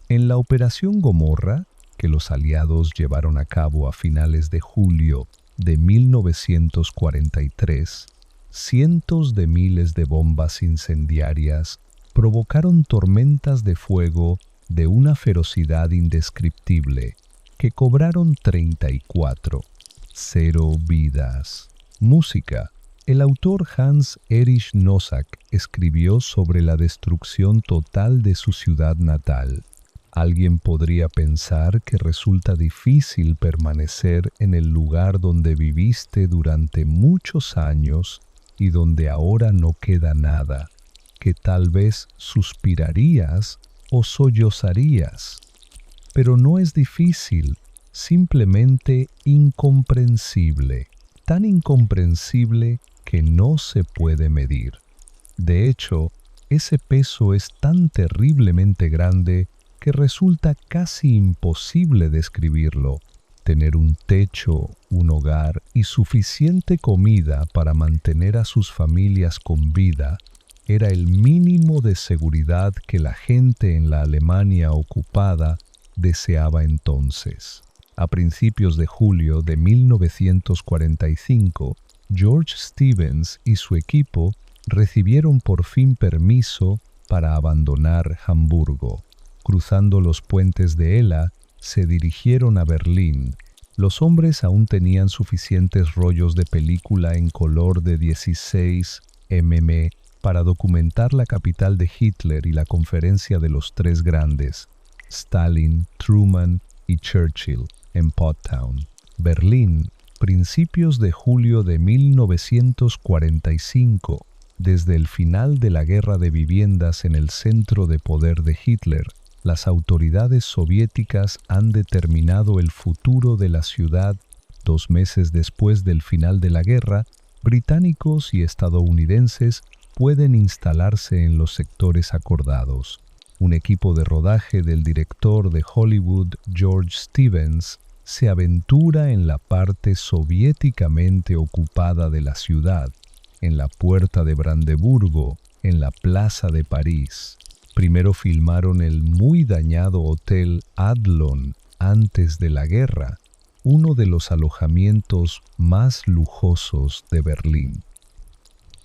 En la Operación Gomorra, que los aliados llevaron a cabo a finales de julio de 1943, cientos de miles de bombas incendiarias provocaron tormentas de fuego de una ferocidad indescriptible que cobraron 34, 0 vidas. Música. El autor Hans Erich Nosack escribió sobre la destrucción total de su ciudad natal. Alguien podría pensar que resulta difícil permanecer en el lugar donde viviste durante muchos años y donde ahora no queda nada, que tal vez suspirarías o sollozarías. Pero no es difícil, simplemente incomprensible, tan incomprensible que no se puede medir. De hecho, ese peso es tan terriblemente grande que resulta casi imposible describirlo. Tener un techo, un hogar y suficiente comida para mantener a sus familias con vida era el mínimo de seguridad que la gente en la Alemania ocupada deseaba entonces. A principios de julio de 1945, George Stevens y su equipo recibieron por fin permiso para abandonar Hamburgo. Cruzando los puentes de Ela, se dirigieron a Berlín. Los hombres aún tenían suficientes rollos de película en color de 16 mm para documentar la capital de Hitler y la conferencia de los tres grandes, Stalin, Truman y Churchill, en Potsdam. Berlín, principios de julio de 1945, desde el final de la guerra de viviendas en el centro de poder de Hitler, las autoridades soviéticas han determinado el futuro de la ciudad. 2 meses después del final de la guerra, británicos y estadounidenses pueden instalarse en los sectores acordados. Un equipo de rodaje del director de Hollywood, George Stevens, se aventura en la parte soviéticamente ocupada de la ciudad, en la puerta de Brandeburgo, en la plaza de París. Primero filmaron el muy dañado Hotel Adlon antes de la guerra, uno de los alojamientos más lujosos de Berlín.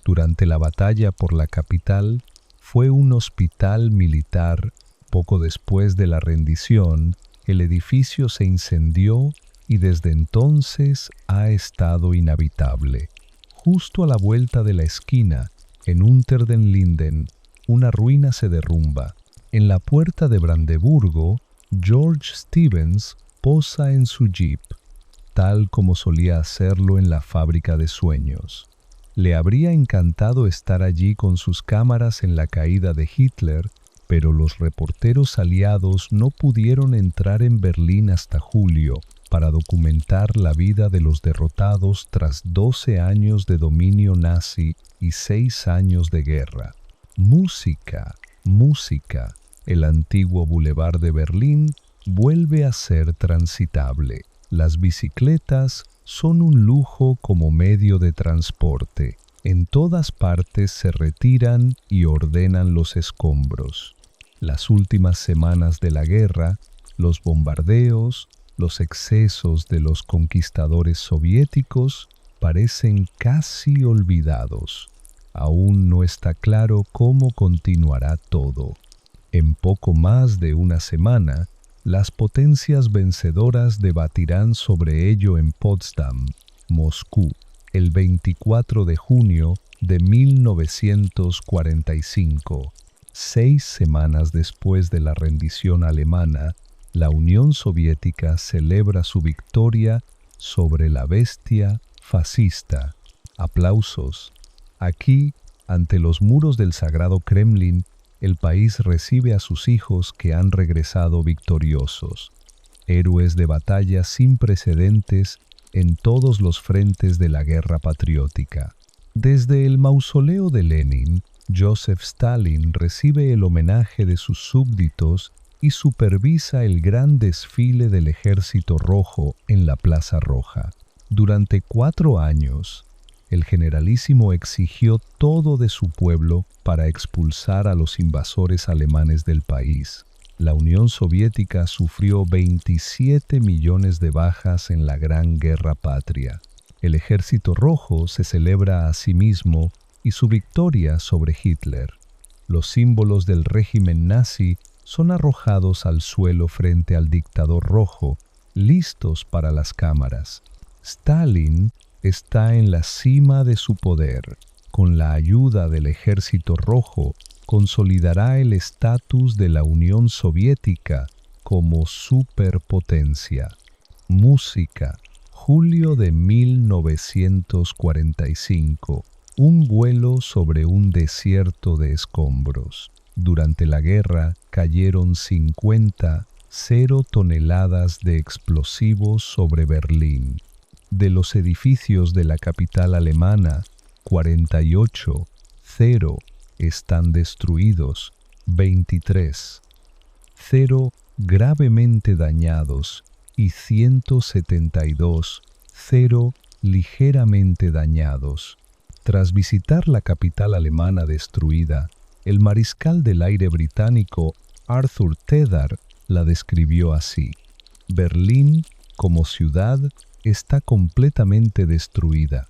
Durante la batalla por la capital, fue un hospital militar. Poco después de la rendición, el edificio se incendió y desde entonces ha estado inhabitable. Justo a la vuelta de la esquina, en Unter den Linden, una ruina se derrumba. En la puerta de Brandeburgo, George Stevens posa en su jeep, tal como solía hacerlo en la fábrica de sueños. Le habría encantado estar allí con sus cámaras en la caída de Hitler, pero los reporteros aliados no pudieron entrar en Berlín hasta julio para documentar la vida de los derrotados tras 12 años de dominio nazi y 6 años de guerra. Música, música. El antiguo Boulevard de Berlín vuelve a ser transitable. Las bicicletas son un lujo como medio de transporte. En todas partes se retiran y ordenan los escombros. Las últimas semanas de la guerra, los bombardeos, los excesos de los conquistadores soviéticos parecen casi olvidados. Aún no está claro cómo continuará todo. En poco más de una semana, Las potencias vencedoras debatirán sobre ello en Potsdam, Moscú, el 24 de junio de 1945. 6 semanas después de la rendición alemana, la Unión Soviética celebra su victoria sobre la bestia fascista. Aplausos. Aquí, ante los muros del Sagrado Kremlin, el país recibe a sus hijos que han regresado victoriosos, héroes de batalla sin precedentes en todos los frentes de la guerra patriótica. Desde el mausoleo de Lenin, Joseph Stalin recibe el homenaje de sus súbditos y supervisa el gran desfile del Ejército Rojo en la Plaza Roja. Durante 4 años, el generalísimo exigió todo de su pueblo para expulsar a los invasores alemanes del país. La Unión Soviética sufrió 27 millones de bajas en la Gran Guerra Patria. El Ejército Rojo se celebra a sí mismo y su victoria sobre Hitler. Los símbolos del régimen nazi son arrojados al suelo frente al dictador rojo, listos para las cámaras. Stalin está en la cima de su poder. Con la ayuda del Ejército Rojo, consolidará el estatus de la Unión Soviética como superpotencia. Música. Julio de 1945. Un vuelo sobre un desierto de escombros. Durante la guerra cayeron 0 toneladas de explosivos sobre Berlín. De los edificios de la capital alemana, 48, 0 están destruidos, 23, 0 gravemente dañados y 172, 0 ligeramente dañados. Tras visitar la capital alemana destruida, el mariscal del aire británico Arthur Tedder la describió así: Berlín, como ciudad, está completamente destruida.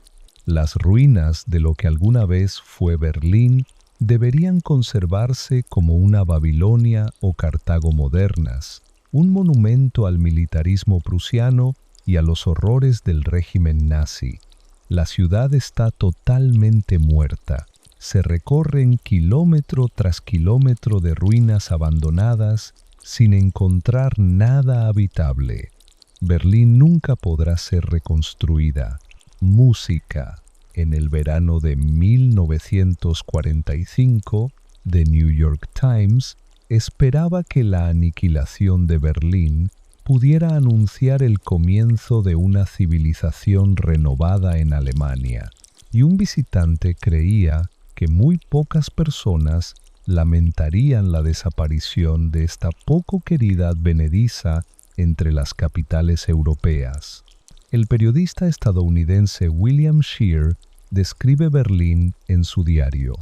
Las ruinas de lo que alguna vez fue Berlín deberían conservarse como una Babilonia o Cartago modernas, un monumento al militarismo prusiano y a los horrores del régimen nazi. La ciudad está totalmente muerta. Se recorren kilómetro tras kilómetro de ruinas abandonadas sin encontrar nada habitable. Berlín nunca podrá ser reconstruida. Música. En el verano de 1945, The New York Times esperaba que la aniquilación de Berlín pudiera anunciar el comienzo de una civilización renovada en Alemania, y un visitante creía que muy pocas personas lamentarían la desaparición de esta poco querida advenediza entre las capitales europeas. El periodista estadounidense William Scheer describe Berlín en su diario.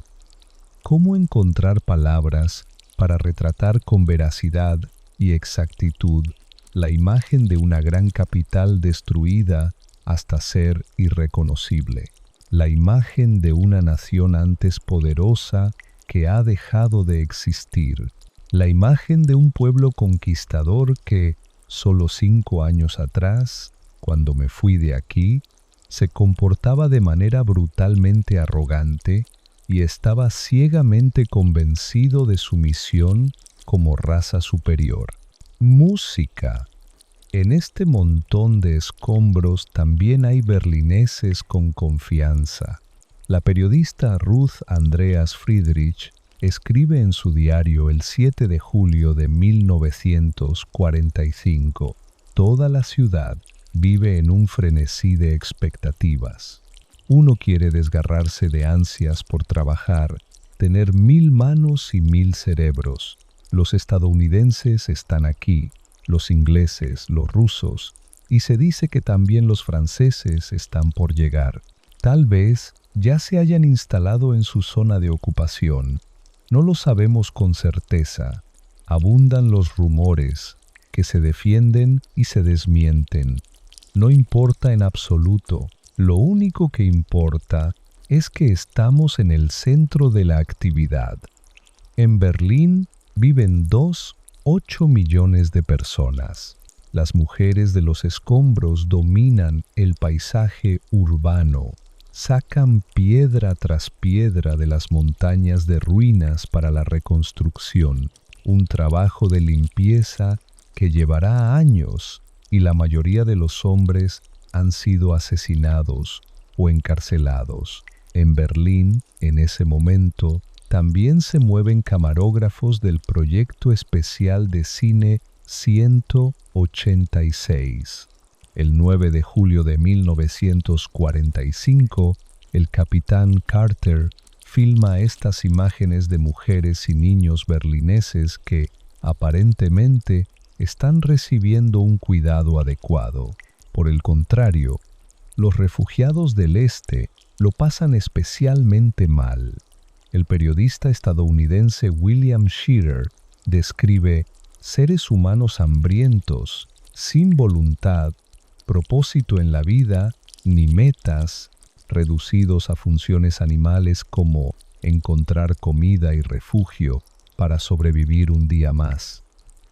¿Cómo encontrar palabras para retratar con veracidad y exactitud la imagen de una gran capital destruida hasta ser irreconocible? La imagen de una nación antes poderosa que ha dejado de existir. La imagen de un pueblo conquistador que, solo 5 años atrás, cuando me fui de aquí, se comportaba de manera brutalmente arrogante y estaba ciegamente convencido de su misión como raza superior. Música. En este montón de escombros también hay berlineses con confianza. La periodista Ruth Andreas Friedrich escribe en su diario el 7 de julio de 1945: toda la ciudad vive en un frenesí de expectativas. Uno quiere desgarrarse de ansias por trabajar, tener 1000 manos y 1000 cerebros. Los estadounidenses están aquí, los ingleses, los rusos, y se dice que también los franceses están por llegar. Tal vez ya se hayan instalado en su zona de ocupación. No lo sabemos con certeza. Abundan los rumores que se defienden y se desmienten. No importa en absoluto. Lo único que importa es que estamos en el centro de la actividad. En Berlín viven 2 8 millones de personas. Las mujeres de los escombros dominan el paisaje urbano. Sacan piedra tras piedra de las montañas de ruinas para la reconstrucción, un trabajo de limpieza que llevará años, y la mayoría de los hombres han sido asesinados o encarcelados. En Berlín, en ese momento, también se mueven camarógrafos del proyecto especial de cine 186. El 9 de julio de 1945, el capitán Carter filma estas imágenes de mujeres y niños berlineses que, aparentemente, están recibiendo un cuidado adecuado. Por el contrario, los refugiados del Este lo pasan especialmente mal. El periodista estadounidense William Shearer describe seres humanos hambrientos, sin voluntad, propósito en la vida, ni metas, reducidos a funciones animales como encontrar comida y refugio para sobrevivir un día más.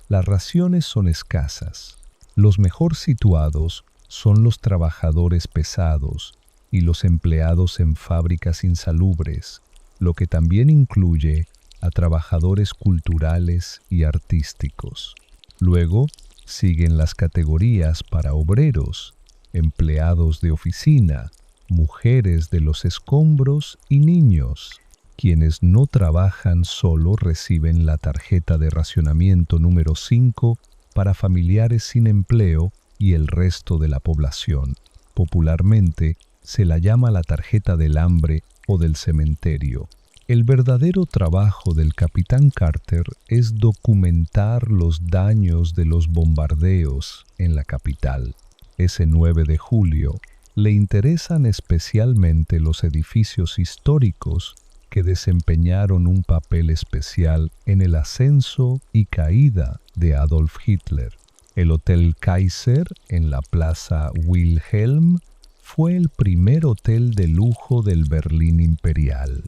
Las raciones son escasas. Los mejor situados son los trabajadores pesados y los empleados en fábricas insalubres, lo que también incluye a trabajadores culturales y artísticos. Luego siguen las categorías para obreros, empleados de oficina, mujeres de los escombros y niños. Quienes no trabajan solo reciben la tarjeta de racionamiento número 5 para familiares sin empleo y el resto de la población. Popularmente se la llama la tarjeta del hambre o del cementerio. El verdadero trabajo del capitán Carter es documentar los daños de los bombardeos en la capital. Ese 9 de julio le interesan especialmente los edificios históricos que desempeñaron un papel especial en el ascenso y caída de Adolf Hitler. El Hotel Kaiser en la Plaza Wilhelm fue el primer hotel de lujo del Berlín imperial.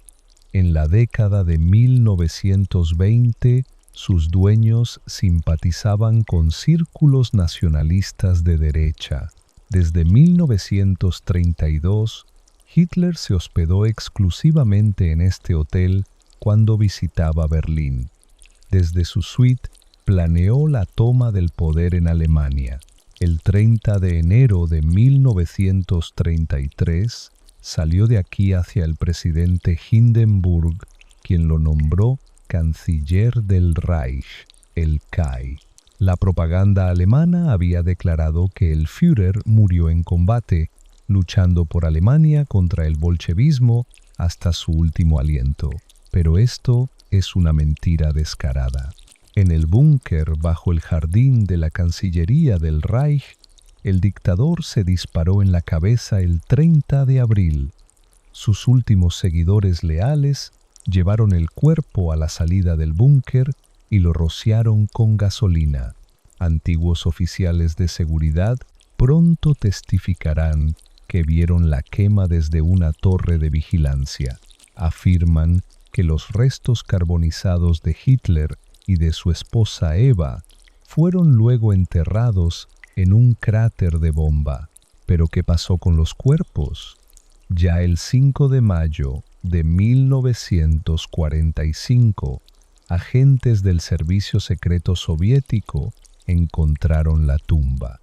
En la década de 1920, sus dueños simpatizaban con círculos nacionalistas de derecha. Desde 1932, Hitler se hospedó exclusivamente en este hotel cuando visitaba Berlín. Desde su suite planeó la toma del poder en Alemania. El 30 de enero de 1933 salió de aquí hacia el presidente Hindenburg, quien lo nombró canciller del Reich, el Kai. La propaganda alemana había declarado que el Führer murió en combate, luchando por Alemania contra el bolchevismo hasta su último aliento. Pero esto es una mentira descarada. En el búnker bajo el jardín de la Cancillería del Reich, el dictador se disparó en la cabeza el 30 de abril. Sus últimos seguidores leales llevaron el cuerpo a la salida del búnker y lo rociaron con gasolina. Antiguos oficiales de seguridad pronto testificarán que vieron la quema desde una torre de vigilancia. Afirman que los restos carbonizados de Hitler y de su esposa Eva fueron luego enterrados en un cráter de bomba. ¿Pero qué pasó con los cuerpos? Ya el 5 de mayo de 1945, agentes del servicio secreto soviético encontraron la tumba.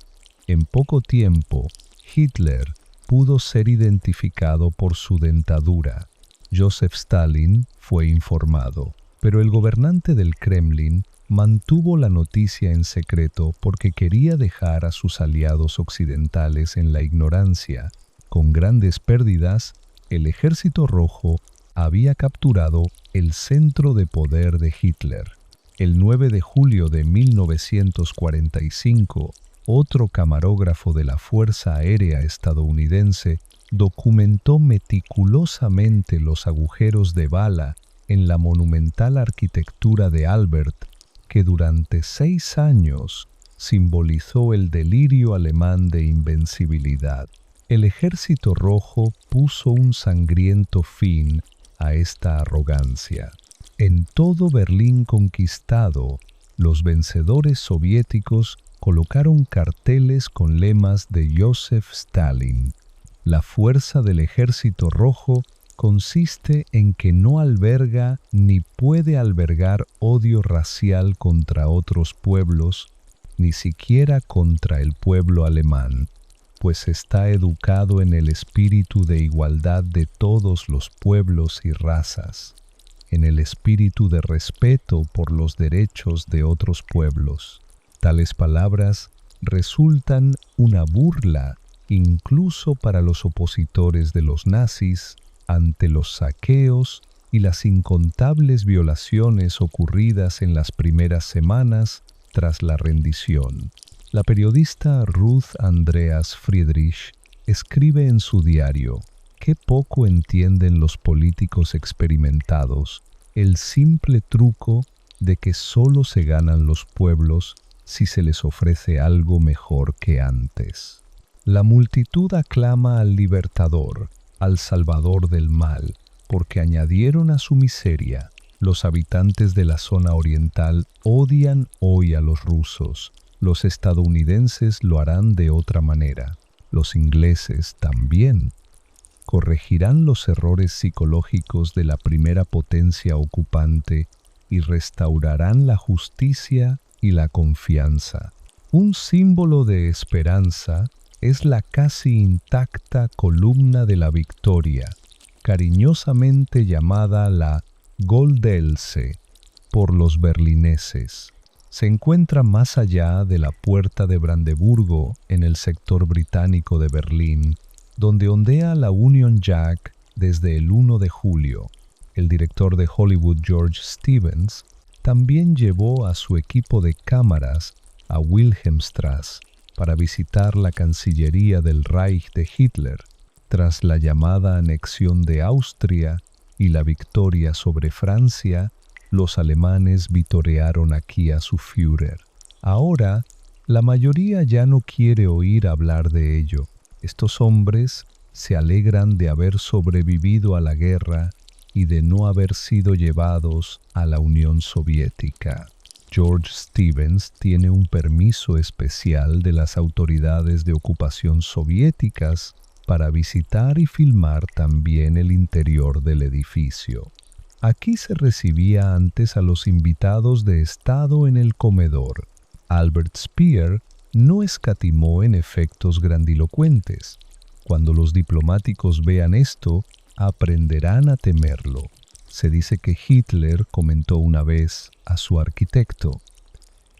En poco tiempo, Hitler pudo ser identificado por su dentadura. Joseph Stalin fue informado, pero el gobernante del Kremlin mantuvo la noticia en secreto porque quería dejar a sus aliados occidentales en la ignorancia. Con grandes pérdidas, el Ejército Rojo había capturado el centro de poder de Hitler. El 9 de julio de 1945, otro camarógrafo de la Fuerza Aérea estadounidense documentó meticulosamente los agujeros de bala en la monumental arquitectura de Albert, que durante 6 años simbolizó el delirio alemán de invencibilidad. El Ejército Rojo puso un sangriento fin a esta arrogancia. En todo Berlín conquistado, Los vencedores soviéticos colocaron carteles con lemas de Joseph Stalin. La fuerza del Ejército Rojo consiste en que no alberga ni puede albergar odio racial contra otros pueblos, ni siquiera contra el pueblo alemán, pues está educado en el espíritu de igualdad de todos los pueblos y razas, en el espíritu de respeto por los derechos de otros pueblos. Tales palabras resultan una burla incluso para los opositores de los nazis ante los saqueos y las incontables violaciones ocurridas en las primeras semanas tras la rendición. La periodista Ruth Andreas Friedrich escribe en su diario: «Qué poco entienden los políticos experimentados el simple truco de que solo se ganan los pueblos si se les ofrece algo mejor que antes». La multitud aclama al libertador, al salvador del mal, porque añadieron a su miseria. Los habitantes de la zona oriental odian hoy a los rusos. Los estadounidenses lo harán de otra manera. Los ingleses también. Corregirán los errores psicológicos de la primera potencia ocupante y restaurarán la justicia y la confianza. Un símbolo de esperanza es la casi intacta columna de la victoria, cariñosamente llamada la Goldelse por los berlineses. Se encuentra más allá de la puerta de Brandeburgo, en el sector británico de Berlín, donde ondea la Union Jack desde el 1 de julio. El director de Hollywood, George Stevens, también llevó a su equipo de cámaras a Wilhelmstrasse para visitar la Cancillería del Reich de Hitler, tras la llamada anexión de Austria y la victoria sobre Francia. Los alemanes vitorearon aquí a su Führer. Ahora, la mayoría ya no quiere oír hablar de ello. Estos hombres se alegran de haber sobrevivido a la guerra y de no haber sido llevados a la Unión Soviética. George Stevens tiene un permiso especial de las autoridades de ocupación soviéticas para visitar y filmar también el interior del edificio. Aquí se recibía antes a los invitados de Estado en el comedor. Albert Speer no escatimó en efectos grandilocuentes. Cuando los diplomáticos vean esto, aprenderán a temerlo. Se dice que Hitler comentó una vez a su arquitecto: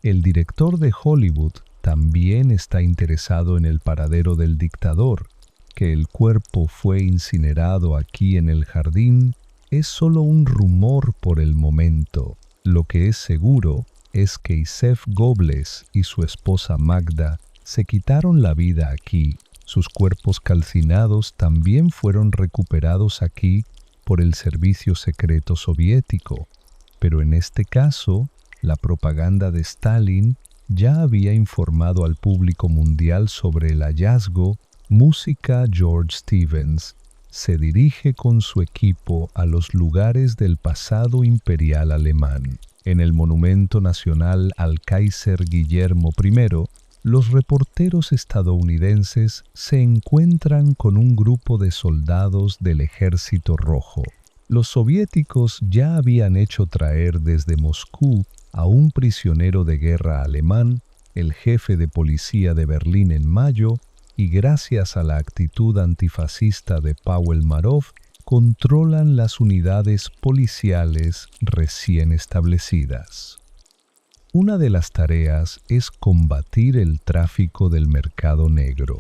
«El director de Hollywood también está interesado en el paradero del dictador. Que el cuerpo fue incinerado aquí en el jardín es solo un rumor por el momento. Lo que es seguro es que Isef Goebbels y su esposa Magda se quitaron la vida aquí. Sus cuerpos calcinados también fueron recuperados aquí por el servicio secreto soviético. Pero en este caso, la propaganda de Stalin ya había informado al público mundial sobre el hallazgo». Música. George Stevens se dirige con su equipo a los lugares del pasado imperial alemán. En el Monumento Nacional al Kaiser Guillermo I, los reporteros estadounidenses se encuentran con un grupo de soldados del Ejército Rojo. Los soviéticos ya habían hecho traer desde Moscú a un prisionero de guerra alemán, el jefe de policía de Berlín en mayo, y gracias a la actitud antifascista de Pavel Marov, controlan las unidades policiales recién establecidas. Una de las tareas es combatir el tráfico del mercado negro.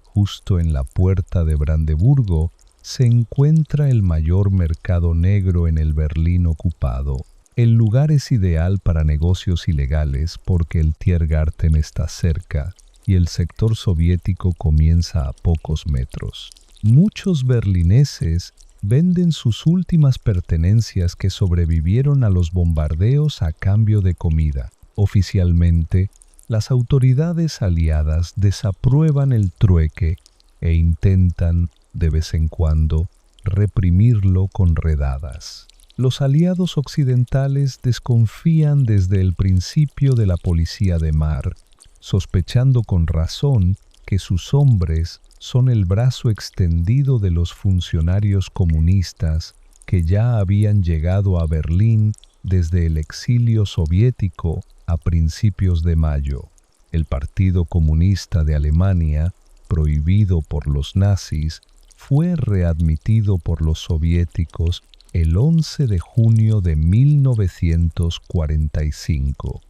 Justo en la puerta de Brandeburgo se encuentra el mayor mercado negro en el Berlín ocupado. El lugar es ideal para negocios ilegales porque el Tiergarten está cerca y el sector soviético comienza a pocos metros. Muchos berlineses venden sus últimas pertenencias que sobrevivieron a los bombardeos a cambio de comida. Oficialmente, las autoridades aliadas desaprueban el trueque e intentan, de vez en cuando, reprimirlo con redadas. Los aliados occidentales desconfían desde el principio de la policía de mar, sospechando con razón que sus hombres son el brazo extendido de los funcionarios comunistas que ya habían llegado a Berlín desde el exilio soviético a principios de mayo. El Partido Comunista de Alemania, prohibido por los nazis, fue readmitido por los soviéticos el 11 de junio de 1945.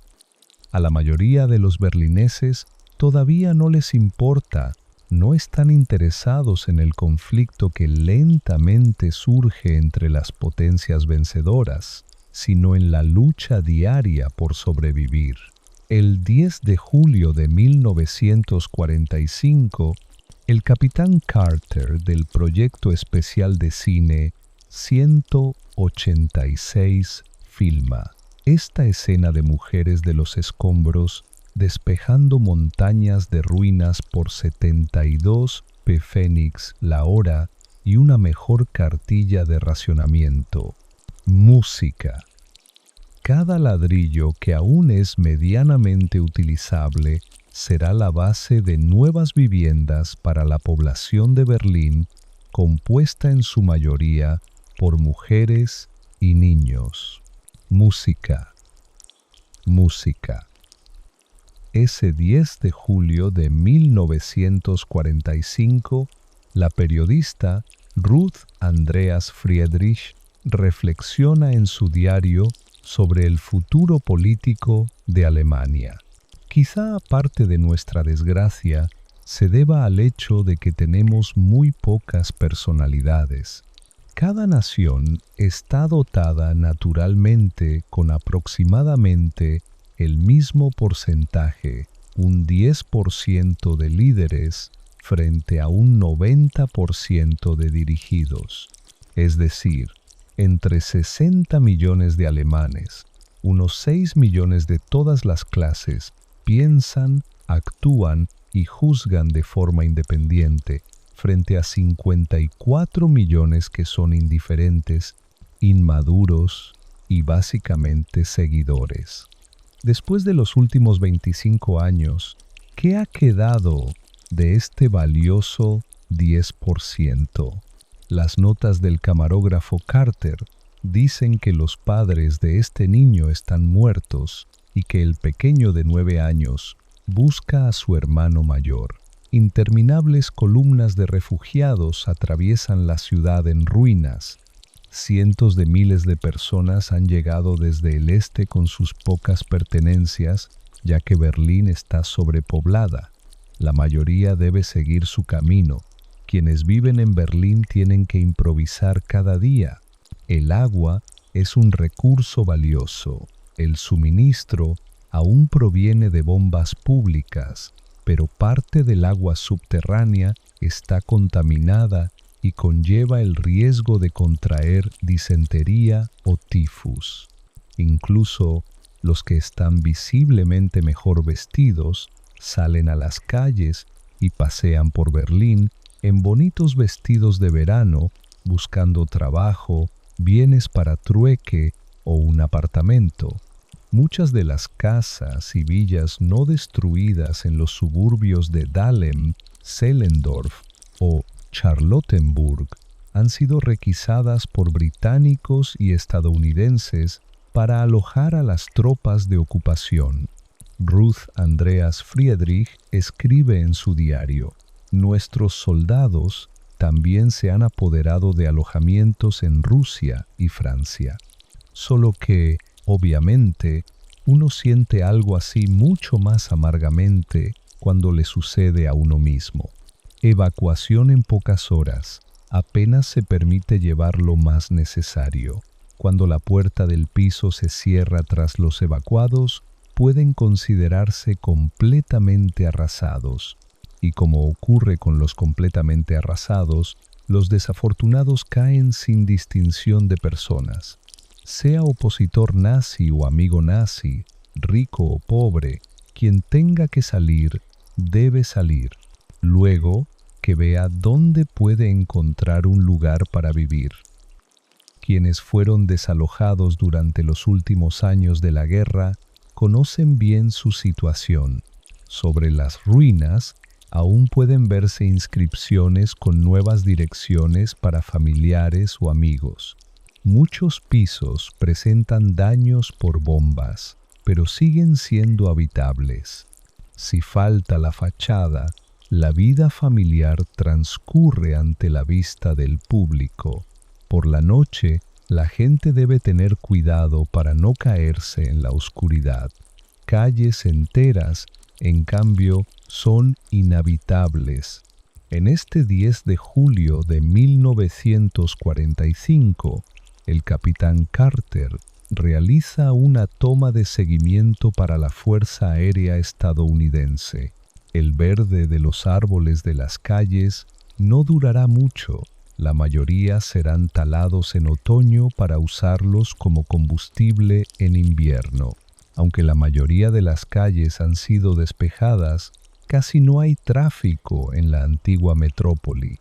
A la mayoría de los berlineses todavía no les importa, no están interesados en el conflicto que lentamente surge entre las potencias vencedoras, sino en la lucha diaria por sobrevivir. El 10 de julio de 1945, el capitán Carter del proyecto especial de cine 186 filma esta escena de mujeres de los escombros despejando montañas de ruinas por 72 pfennigs la hora y una mejor cartilla de racionamiento. Música. Cada ladrillo que aún es medianamente utilizable será la base de nuevas viviendas para la población de Berlín, compuesta en su mayoría por mujeres y niños. Música. Música. Ese 10 de julio de 1945, la periodista Ruth Andreas Friedrich reflexiona en su diario sobre el futuro político de Alemania. Quizá parte de nuestra desgracia se deba al hecho de que tenemos muy pocas personalidades. Cada nación está dotada naturalmente con aproximadamente el mismo porcentaje, un 10% de líderes frente a un 90% de dirigidos. Es decir, entre 60 millones de alemanes, unos 6 millones de todas las clases piensan, actúan y juzgan de forma independiente, frente a 54 millones que son indiferentes, inmaduros y básicamente seguidores. Después de los últimos 25 años, ¿qué ha quedado de este valioso 10%? Las notas del camarógrafo Carter dicen que los padres de este niño están muertos y que el pequeño de 9 años busca a su hermano mayor. Interminables columnas de refugiados atraviesan la ciudad en ruinas. Cientos de miles de personas han llegado desde el este con sus pocas pertenencias, ya que Berlín está sobrepoblada. La mayoría debe seguir su camino. Quienes viven en Berlín tienen que improvisar cada día. El agua es un recurso valioso. El suministro aún proviene de bombas públicas, pero parte del agua subterránea está contaminada y conlleva el riesgo de contraer disentería o tifus. Incluso los que están visiblemente mejor vestidos salen a las calles y pasean por Berlín en bonitos vestidos de verano, buscando trabajo, bienes para trueque o un apartamento. Muchas de las casas y villas no destruidas en los suburbios de Dahlem, Zehlendorf o Charlottenburg han sido requisadas por británicos y estadounidenses para alojar a las tropas de ocupación. Ruth Andreas Friedrich escribe en su diario: «Nuestros soldados también se han apoderado de alojamientos en Rusia y Francia. Solo que, obviamente, uno siente algo así mucho más amargamente cuando le sucede a uno mismo. Evacuación en pocas horas. Apenas se permite llevar lo más necesario. Cuando la puerta del piso se cierra tras los evacuados, pueden considerarse completamente arrasados. Y como ocurre con los completamente arrasados, los desafortunados caen sin distinción de personas. Sea opositor nazi o amigo nazi, rico o pobre, quien tenga que salir, debe salir. Luego, que vea dónde puede encontrar un lugar para vivir. Quienes fueron desalojados durante los últimos años de la guerra conocen bien su situación. Sobre las ruinas aún pueden verse inscripciones con nuevas direcciones para familiares o amigos. Muchos pisos presentan daños por bombas, pero siguen siendo habitables. Si falta la fachada, la vida familiar transcurre ante la vista del público. Por la noche, la gente debe tener cuidado para no caerse en la oscuridad. Calles enteras, en cambio, son inhabitables. En este 10 de julio de 1945, el capitán Carter realiza una toma de seguimiento para la Fuerza Aérea estadounidense. El verde de los árboles de las calles no durará mucho. La mayoría serán talados en otoño para usarlos como combustible en invierno. Aunque la mayoría de las calles han sido despejadas, casi no hay tráfico en la antigua metrópoli.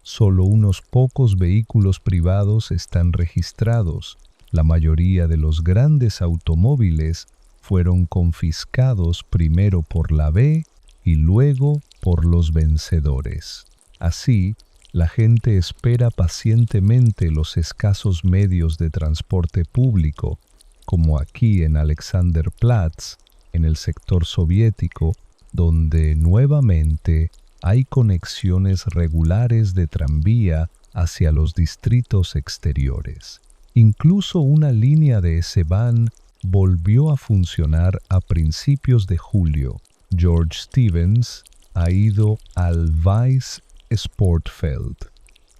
Solo unos pocos vehículos privados están registrados. La mayoría de los grandes automóviles fueron confiscados primero por la B y luego por los vencedores. Así, la gente espera pacientemente los escasos medios de transporte público, como aquí en Alexanderplatz, en el sector soviético, donde nuevamente hay conexiones regulares de tranvía hacia los distritos exteriores. Incluso una línea de S-Bahn volvió a funcionar a principios de julio. George Stevens ha ido al Weiss Sportfeld,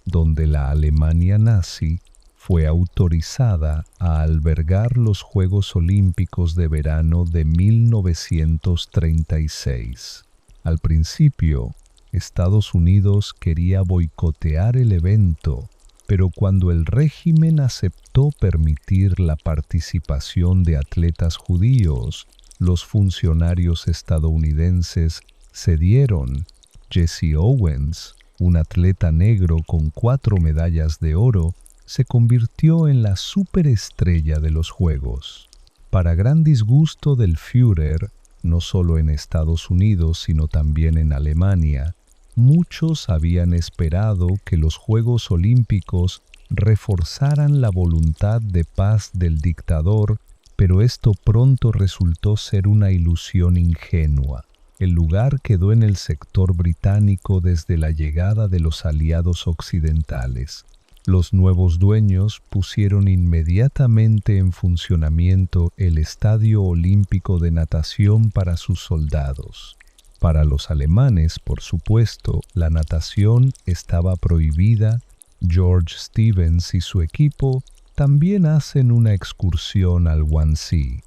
donde la Alemania nazi fue autorizada a albergar los Juegos Olímpicos de verano de 1936. Al principio, Estados Unidos quería boicotear el evento, pero cuando el régimen aceptó permitir la participación de atletas judíos, los funcionarios estadounidenses cedieron. Jesse Owens, un atleta negro con 4 medallas de oro, se convirtió en la superestrella de los Juegos. Para gran disgusto del Führer, no solo en Estados Unidos sino también en Alemania, muchos habían esperado que los Juegos Olímpicos reforzaran la voluntad de paz del dictador, pero esto pronto resultó ser una ilusión ingenua. El lugar quedó en el sector británico desde la llegada de los aliados occidentales. Los nuevos dueños pusieron inmediatamente en funcionamiento el Estadio Olímpico de Natación para sus soldados. Para los alemanes, por supuesto, la natación estaba prohibida. George Stevens y su equipo también hacen una excursión al Wannsee,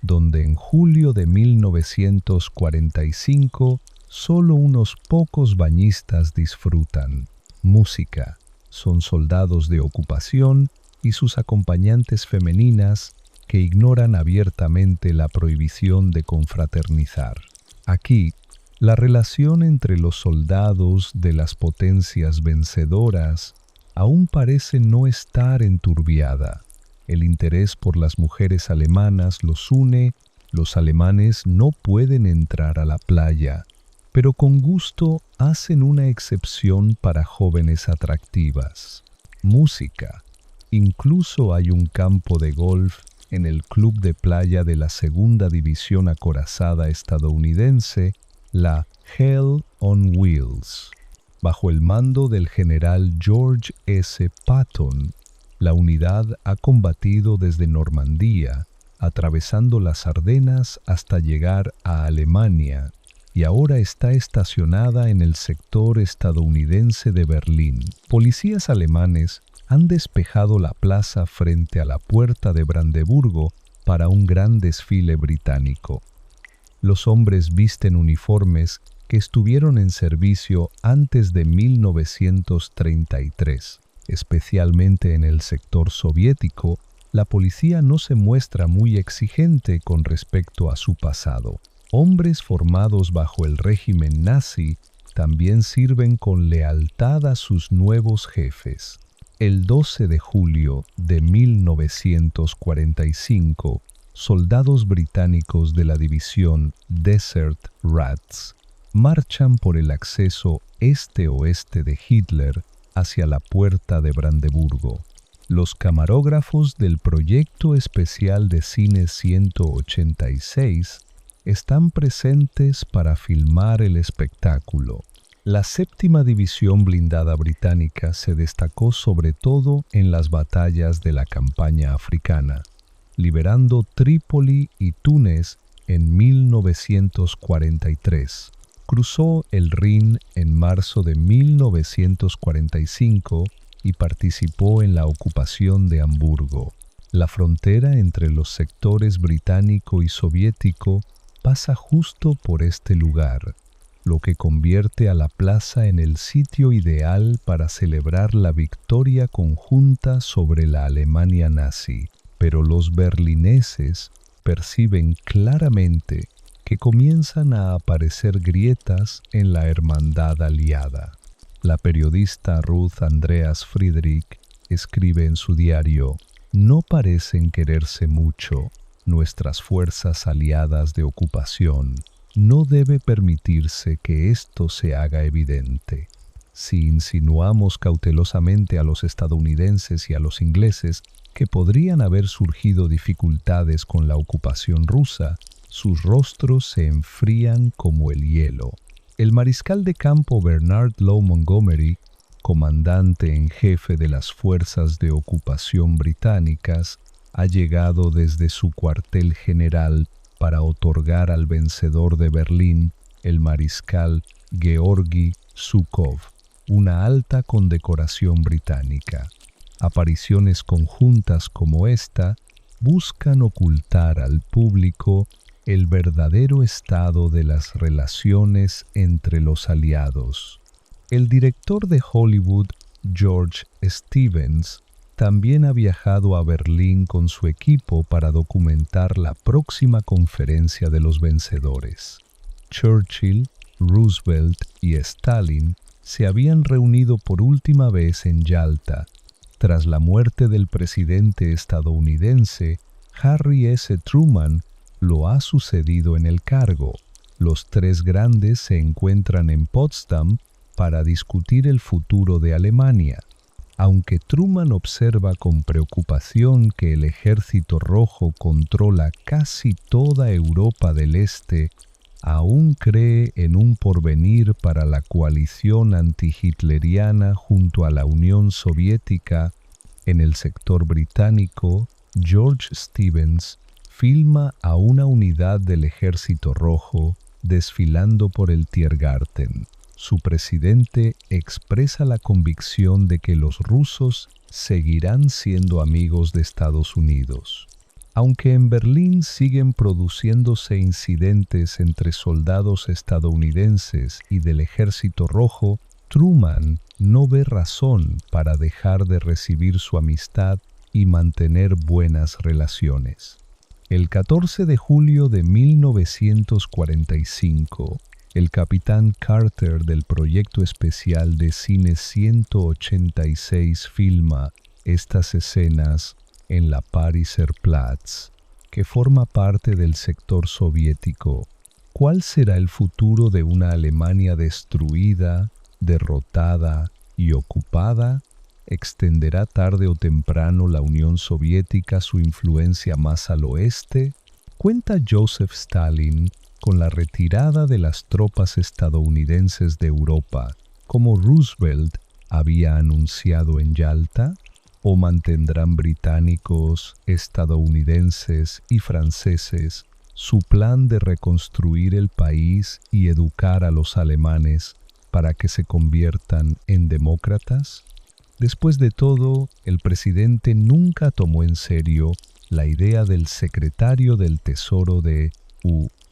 donde en julio de 1945 solo unos pocos bañistas disfrutan. Música. Son soldados de ocupación y sus acompañantes femeninas que ignoran abiertamente la prohibición de confraternizar. Aquí, la relación entre los soldados de las potencias vencedoras aún parece no estar enturbiada. El interés por las mujeres alemanas los une. Los alemanes no pueden entrar a la playa, pero con gusto hacen una excepción para jóvenes atractivas. Música. Incluso hay un campo de golf en el club de playa de la segunda división acorazada estadounidense, la Hell on Wheels. Bajo el mando del general George S. Patton, la unidad ha combatido desde Normandía, atravesando las Ardenas hasta llegar a Alemania, y ahora está estacionada en el sector estadounidense de Berlín. Policías alemanes han despejado la plaza frente a la puerta de Brandeburgo para un gran desfile británico. Los hombres visten uniformes que estuvieron en servicio antes de 1933. Especialmente en el sector soviético, la policía no se muestra muy exigente con respecto a su pasado. Hombres formados bajo el régimen nazi también sirven con lealtad a sus nuevos jefes. El 12 de julio de 1945, soldados británicos de la división Desert Rats marchan por el acceso este-oeste de Hitler hacia la puerta de Brandeburgo. Los camarógrafos del proyecto especial de cine 186 están presentes para filmar el espectáculo. La séptima división blindada británica se destacó sobre todo en las batallas de la campaña africana, liberando Trípoli y Túnez en 1943. Cruzó el Rin en marzo de 1945 y participó en la ocupación de Hamburgo. La frontera entre los sectores británico y soviético pasa justo por este lugar, lo que convierte a la plaza en el sitio ideal para celebrar la victoria conjunta sobre la Alemania nazi. Pero los berlineses perciben claramente que comienzan a aparecer grietas en la hermandad aliada. La periodista Ruth Andreas Friedrich escribe en su diario: «No parecen quererse mucho. Nuestras fuerzas aliadas de ocupación. No debe permitirse que esto se haga evidente. Si insinuamos cautelosamente a los estadounidenses y a los ingleses que podrían haber surgido dificultades con la ocupación rusa, sus rostros se enfrían como el hielo». El mariscal de campo Bernard Law Montgomery, comandante en jefe de las fuerzas de ocupación británicas, ha llegado desde su cuartel general para otorgar al vencedor de Berlín, el mariscal Georgi Zhukov, una alta condecoración británica. Apariciones conjuntas como esta buscan ocultar al público el verdadero estado de las relaciones entre los aliados. El director de Hollywood, George Stevens, también ha viajado a Berlín con su equipo para documentar la próxima conferencia de los vencedores. Churchill, Roosevelt y Stalin se habían reunido por última vez en Yalta. Tras la muerte del presidente estadounidense, Harry S. Truman lo ha sucedido en el cargo. Los tres grandes se encuentran en Potsdam para discutir el futuro de Alemania. Aunque Truman observa con preocupación que el Ejército Rojo controla casi toda Europa del Este, aún cree en un porvenir para la coalición antihitleriana junto a la Unión Soviética. En el sector británico, George Stevens filma a una unidad del Ejército Rojo desfilando por el Tiergarten. Su presidente expresa la convicción de que los rusos seguirán siendo amigos de Estados Unidos. Aunque en Berlín siguen produciéndose incidentes entre soldados estadounidenses y del Ejército Rojo, Truman no ve razón para dejar de recibir su amistad y mantener buenas relaciones. El 14 de julio de 1945, el capitán Carter del proyecto especial de cine 186 filma estas escenas en la Pariser Platz, que forma parte del sector soviético. ¿Cuál será el futuro de una Alemania destruida, derrotada y ocupada? ¿Extenderá tarde o temprano la Unión Soviética su influencia más al oeste? Cuenta Joseph Stalin con la retirada de las tropas estadounidenses de Europa, como Roosevelt había anunciado en Yalta, o mantendrán británicos, estadounidenses y franceses su plan de reconstruir el país y educar a los alemanes para que se conviertan en demócratas? Después de todo, el presidente nunca tomó en serio la idea del secretario del Tesoro de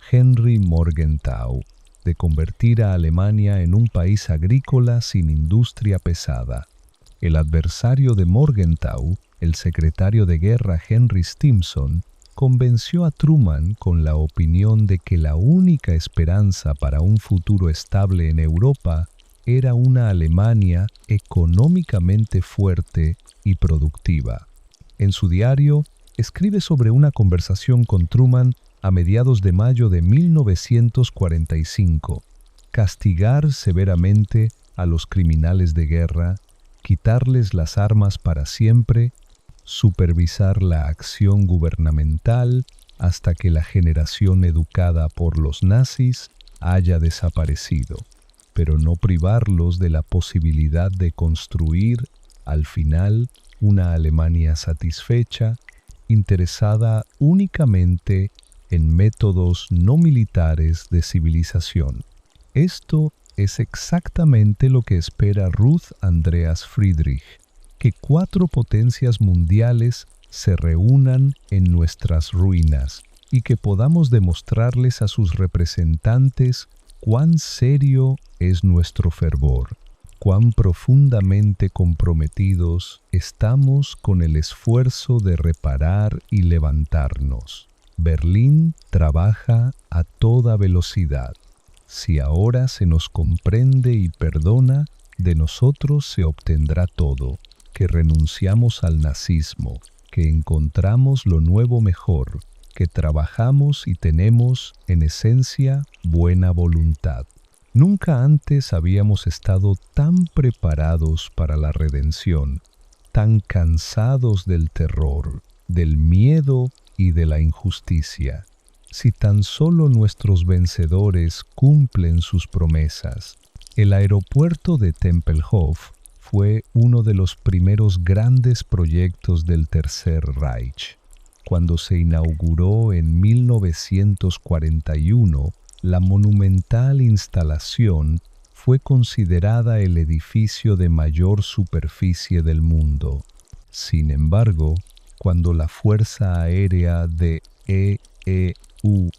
Henry Morgenthau de convertir a Alemania en un país agrícola sin industria pesada. El adversario de Morgenthau, el secretario de guerra Henry Stimson, convenció a Truman con la opinión de que la única esperanza para un futuro estable en Europa era una Alemania económicamente fuerte y productiva. En su diario, escribe sobre una conversación con Truman a mediados de mayo de 1945. Castigar severamente a los criminales de guerra, quitarles las armas para siempre, supervisar la acción gubernamental hasta que la generación educada por los nazis haya desaparecido, pero no privarlos de la posibilidad de construir, al final, una Alemania satisfecha, interesada únicamente en métodos no militares de civilización. Esto es exactamente lo que espera Ruth Andreas Friedrich, que 4 potencias mundiales se reúnan en nuestras ruinas y que podamos demostrarles a sus representantes cuán serio es nuestro fervor, cuán profundamente comprometidos estamos con el esfuerzo de reparar y levantarnos. Berlín trabaja a toda velocidad. Si ahora se nos comprende y perdona, de nosotros se obtendrá todo, que renunciamos al nazismo, que encontramos lo nuevo mejor, que trabajamos y tenemos, en esencia, buena voluntad. Nunca antes habíamos estado tan preparados para la redención, tan cansados del terror, del miedo y de la injusticia. Si tan solo nuestros vencedores cumplen sus promesas. El aeropuerto de Tempelhof fue uno de los primeros grandes proyectos del Tercer Reich. Cuando se inauguró en 1941, la monumental instalación fue considerada el edificio de mayor superficie del mundo. Sin embargo, cuando la Fuerza Aérea de EEUU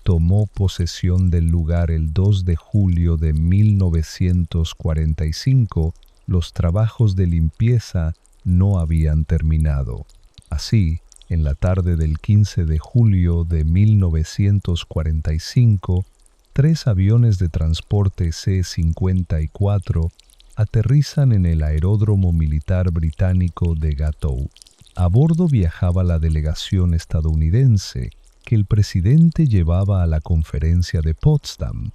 tomó posesión del lugar el 2 de julio de 1945, los trabajos de limpieza no habían terminado. Así, en la tarde del 15 de julio de 1945, 3 aviones de transporte C-54 aterrizan en el aeródromo militar británico de Gatow. A bordo viajaba la delegación estadounidense que el presidente llevaba a la conferencia de Potsdam.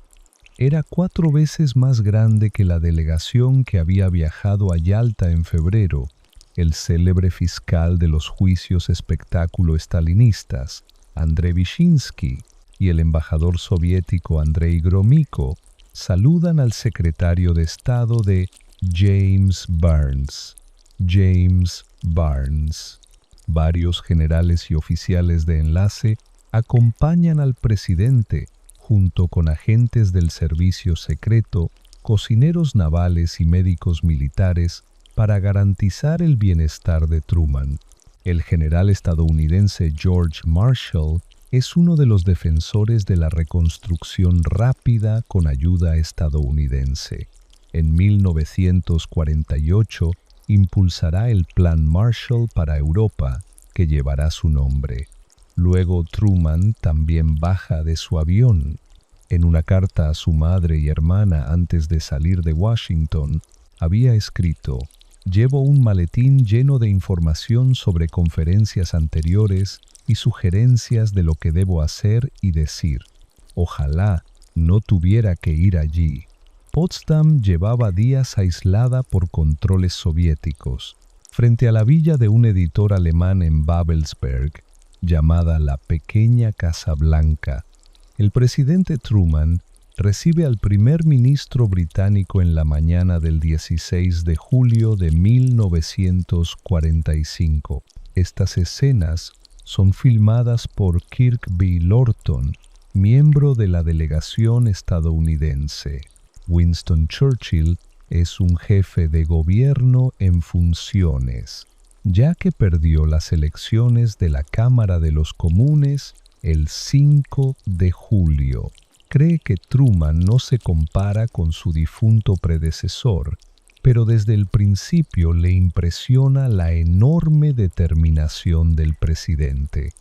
Era 4 veces más grande que la delegación que había viajado a Yalta en febrero. El célebre fiscal de los juicios espectáculo estalinistas, Andrei Vyshinsky, y el embajador soviético Andrei Gromyko saludan al secretario de Estado de James Barnes. Varios generales y oficiales de enlace acompañan al presidente junto con agentes del servicio secreto, cocineros navales y médicos militares para garantizar el bienestar de Truman. El general estadounidense George Marshall es uno de los defensores de la reconstrucción rápida con ayuda estadounidense. En 1948 impulsará el Plan Marshall para Europa, que llevará su nombre. Luego Truman también baja de su avión. En una carta a su madre y hermana antes de salir de Washington, había escrito: «Llevo un maletín lleno de información sobre conferencias anteriores y sugerencias de lo que debo hacer y decir. Ojalá no tuviera que ir allí». Potsdam llevaba días aislada por controles soviéticos, frente a la villa de un editor alemán en Babelsberg, llamada la Pequeña Casa Blanca. El presidente Truman recibe al primer ministro británico en la mañana del 16 de julio de 1945. Estas escenas son filmadas por Kirkby Lorton, miembro de la delegación estadounidense. Winston Churchill es un jefe de gobierno en funciones, ya que perdió las elecciones de la Cámara de los Comunes el 5 de julio. Cree que Truman no se compara con su difunto predecesor, pero desde el principio le impresiona la enorme determinación del presidente.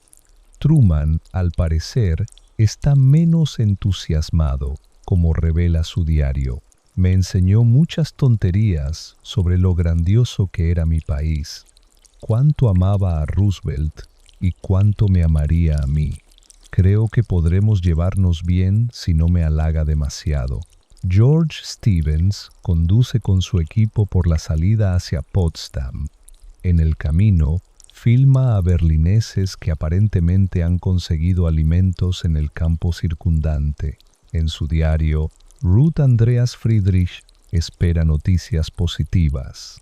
Truman, al parecer, está menos entusiasmado, como revela su diario. Me enseñó muchas tonterías sobre lo grandioso que era mi país, cuánto amaba a Roosevelt y cuánto me amaría a mí. Creo que podremos llevarnos bien si no me halaga demasiado. George Stevens conduce con su equipo por la salida hacia Potsdam. En el camino, filma a berlineses que aparentemente han conseguido alimentos en el campo circundante. En su diario, Ruth Andreas Friedrich espera noticias positivas.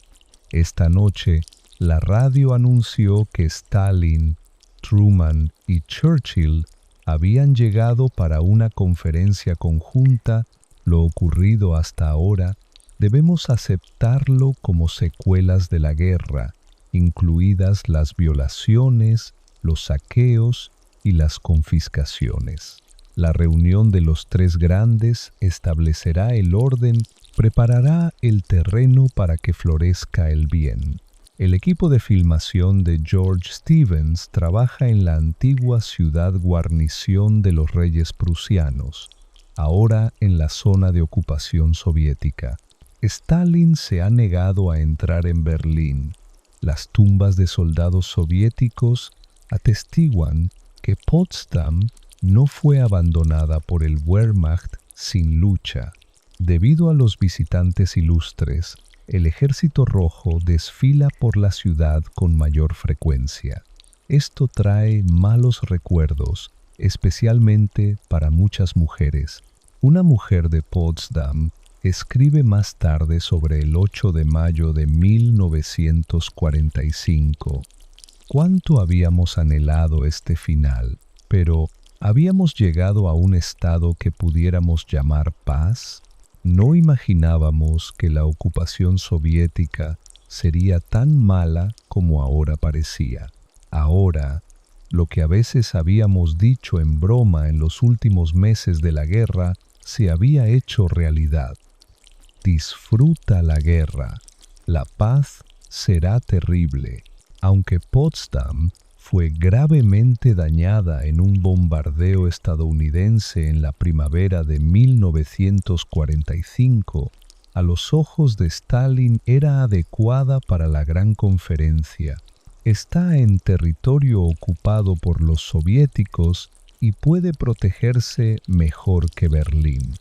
Esta noche, la radio anunció que Stalin, Truman y Churchill habían llegado para una conferencia conjunta. Lo ocurrido hasta ahora debemos aceptarlo como secuelas de la guerra, incluidas las violaciones, los saqueos y las confiscaciones. La reunión de los tres grandes establecerá el orden, preparará el terreno para que florezca el bien. El equipo de filmación de George Stevens trabaja en la antigua ciudad guarnición de los reyes prusianos, ahora en la zona de ocupación soviética. Stalin se ha negado a entrar en Berlín. Las tumbas de soldados soviéticos atestiguan que Potsdam no fue abandonada por el Wehrmacht sin lucha. Debido a los visitantes ilustres, el Ejército Rojo desfila por la ciudad con mayor frecuencia. Esto trae malos recuerdos, especialmente para muchas mujeres. Una mujer de Potsdam escribe más tarde sobre el 8 de mayo de 1945. Cuánto habíamos anhelado este final, pero ¿habíamos llegado a un estado que pudiéramos llamar paz? No imaginábamos que la ocupación soviética sería tan mala como ahora parecía. Ahora, lo que a veces habíamos dicho en broma en los últimos meses de la guerra se había hecho realidad. Disfruta la guerra. La paz será terrible. Aunque Potsdam fue gravemente dañada en un bombardeo estadounidense en la primavera de 1945, a los ojos de Stalin era adecuada para la Gran Conferencia. Está en territorio ocupado por los soviéticos y puede protegerse mejor que Berlín.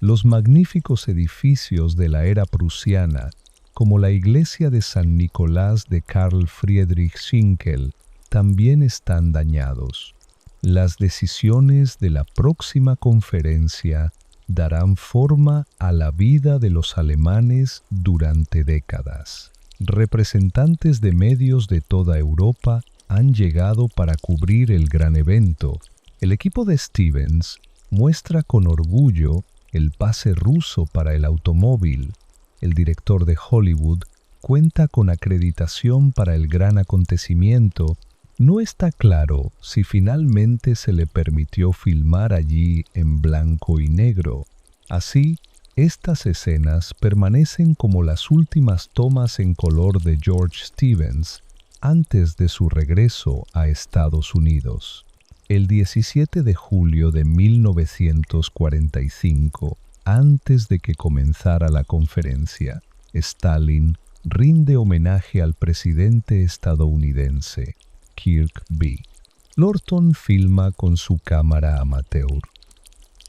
Los magníficos edificios de la era prusiana, como la iglesia de San Nicolás de Karl Friedrich Schinkel, también están dañados. Las decisiones de la próxima conferencia darán forma a la vida de los alemanes durante décadas. Representantes de medios de toda Europa han llegado para cubrir el gran evento. El equipo de Stevens muestra con orgullo el pase ruso para el automóvil. El director de Hollywood cuenta con acreditación para el gran acontecimiento. No está claro si finalmente se le permitió filmar allí en blanco y negro. Así, estas escenas permanecen como las últimas tomas en color de George Stevens antes de su regreso a Estados Unidos. El 17 de julio de 1945, antes de que comenzara la conferencia, Stalin rinde homenaje al presidente estadounidense, Kirkby. Lorton filma con su cámara amateur.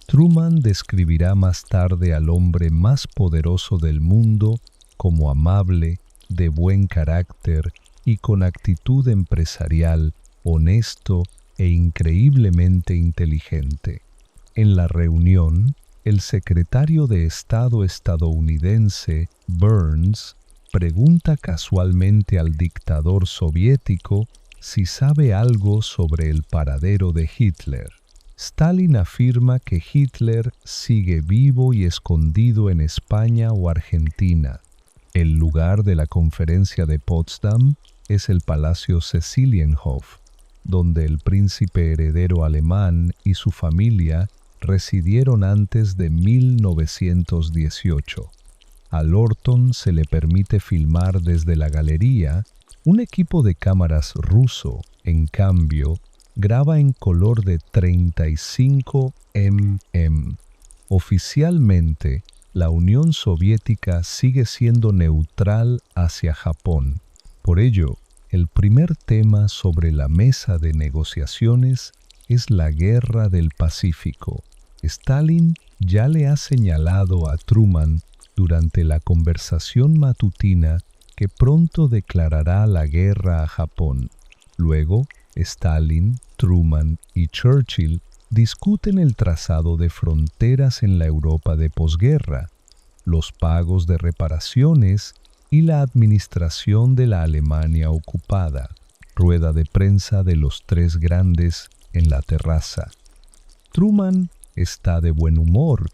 Truman describirá más tarde al hombre más poderoso del mundo como amable, de buen carácter y con actitud empresarial, honesto e increíblemente inteligente. En la reunión, el secretario de Estado estadounidense, Burns, pregunta casualmente al dictador soviético si sabe algo sobre el paradero de Hitler. Stalin afirma que Hitler sigue vivo y escondido en España o Argentina. El lugar de la conferencia de Potsdam es el Palacio Cecilienhof, donde el príncipe heredero alemán y su familia residieron antes de 1918. A Lorton se le permite filmar desde la galería. Un equipo de cámaras ruso, en cambio, graba en color de 35 mm. Oficialmente, la Unión Soviética sigue siendo neutral hacia Japón. Por ello, el primer tema sobre la mesa de negociaciones es la Guerra del Pacífico. Stalin ya le ha señalado a Truman durante la conversación matutina que pronto declarará la guerra a Japón. Luego, Stalin, Truman y Churchill discuten el trazado de fronteras en la Europa de posguerra, los pagos de reparaciones y la administración de la Alemania ocupada. Rueda de prensa de los tres grandes en la terraza. Truman está de buen humor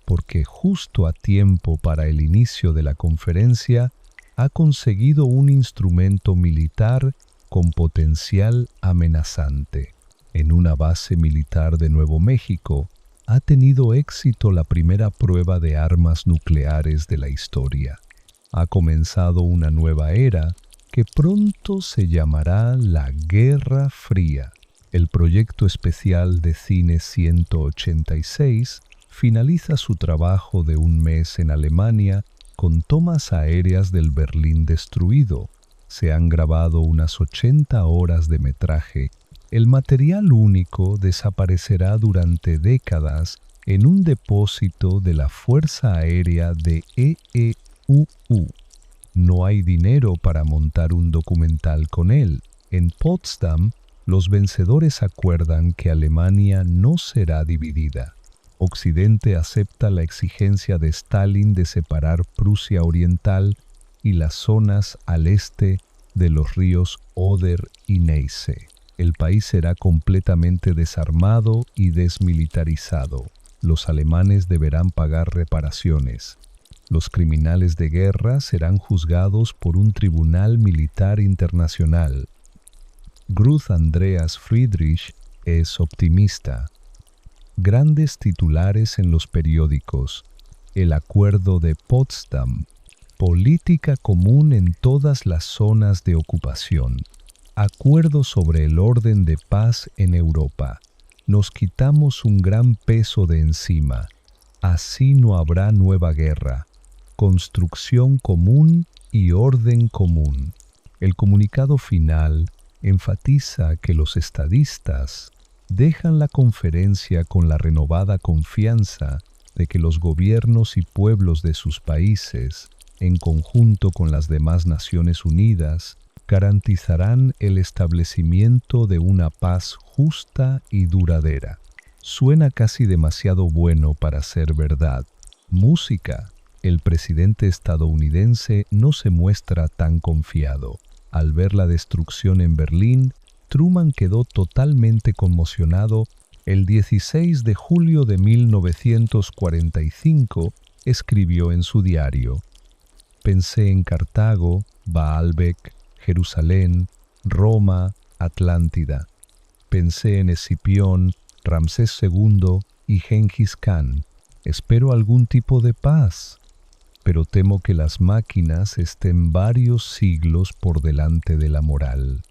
porque justo a tiempo para el inicio de la conferencia ha conseguido un instrumento militar con potencial amenazante. En una base militar de Nuevo México ha tenido éxito la primera prueba de armas nucleares de la historia. Ha comenzado una nueva era que pronto se llamará la Guerra Fría. El proyecto especial de cine 186 finaliza su trabajo de un mes en Alemania con tomas aéreas del Berlín destruido. Se han grabado unas 80 horas de metraje. El material único desaparecerá durante décadas en un depósito de la Fuerza Aérea de EEUU. No hay dinero para montar un documental con él. En Potsdam, los vencedores acuerdan que Alemania no será dividida. Occidente acepta la exigencia de Stalin de separar Prusia Oriental y las zonas al este de los ríos Oder y Neisse. El país será completamente desarmado y desmilitarizado. Los alemanes deberán pagar reparaciones. Los criminales de guerra serán juzgados por un tribunal militar internacional. Ruth Andreas Friedrich es optimista. Grandes titulares en los periódicos. El Acuerdo de Potsdam. Política común en todas las zonas de ocupación. Acuerdo sobre el orden de paz en Europa. Nos quitamos un gran peso de encima. Así no habrá nueva guerra. Construcción común y orden común. El comunicado final enfatiza que los estadistas dejan la conferencia con la renovada confianza de que los gobiernos y pueblos de sus países, en conjunto con las demás Naciones Unidas, garantizarán el establecimiento de una paz justa y duradera. Suena casi demasiado bueno para ser verdad. Música. El presidente estadounidense no se muestra tan confiado. Al ver la destrucción en Berlín, Truman quedó totalmente conmocionado. El 16 de julio de 1945 escribió en su diario: «Pensé en Cartago, Baalbek, Jerusalén, Roma, Atlántida. Pensé en Escipión, Ramsés II y Gengis Khan. Espero algún tipo de paz, pero temo que las máquinas estén varios siglos por delante de la moral.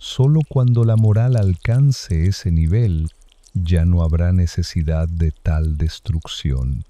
Solo cuando la moral alcance ese nivel, ya no habrá necesidad de tal destrucción».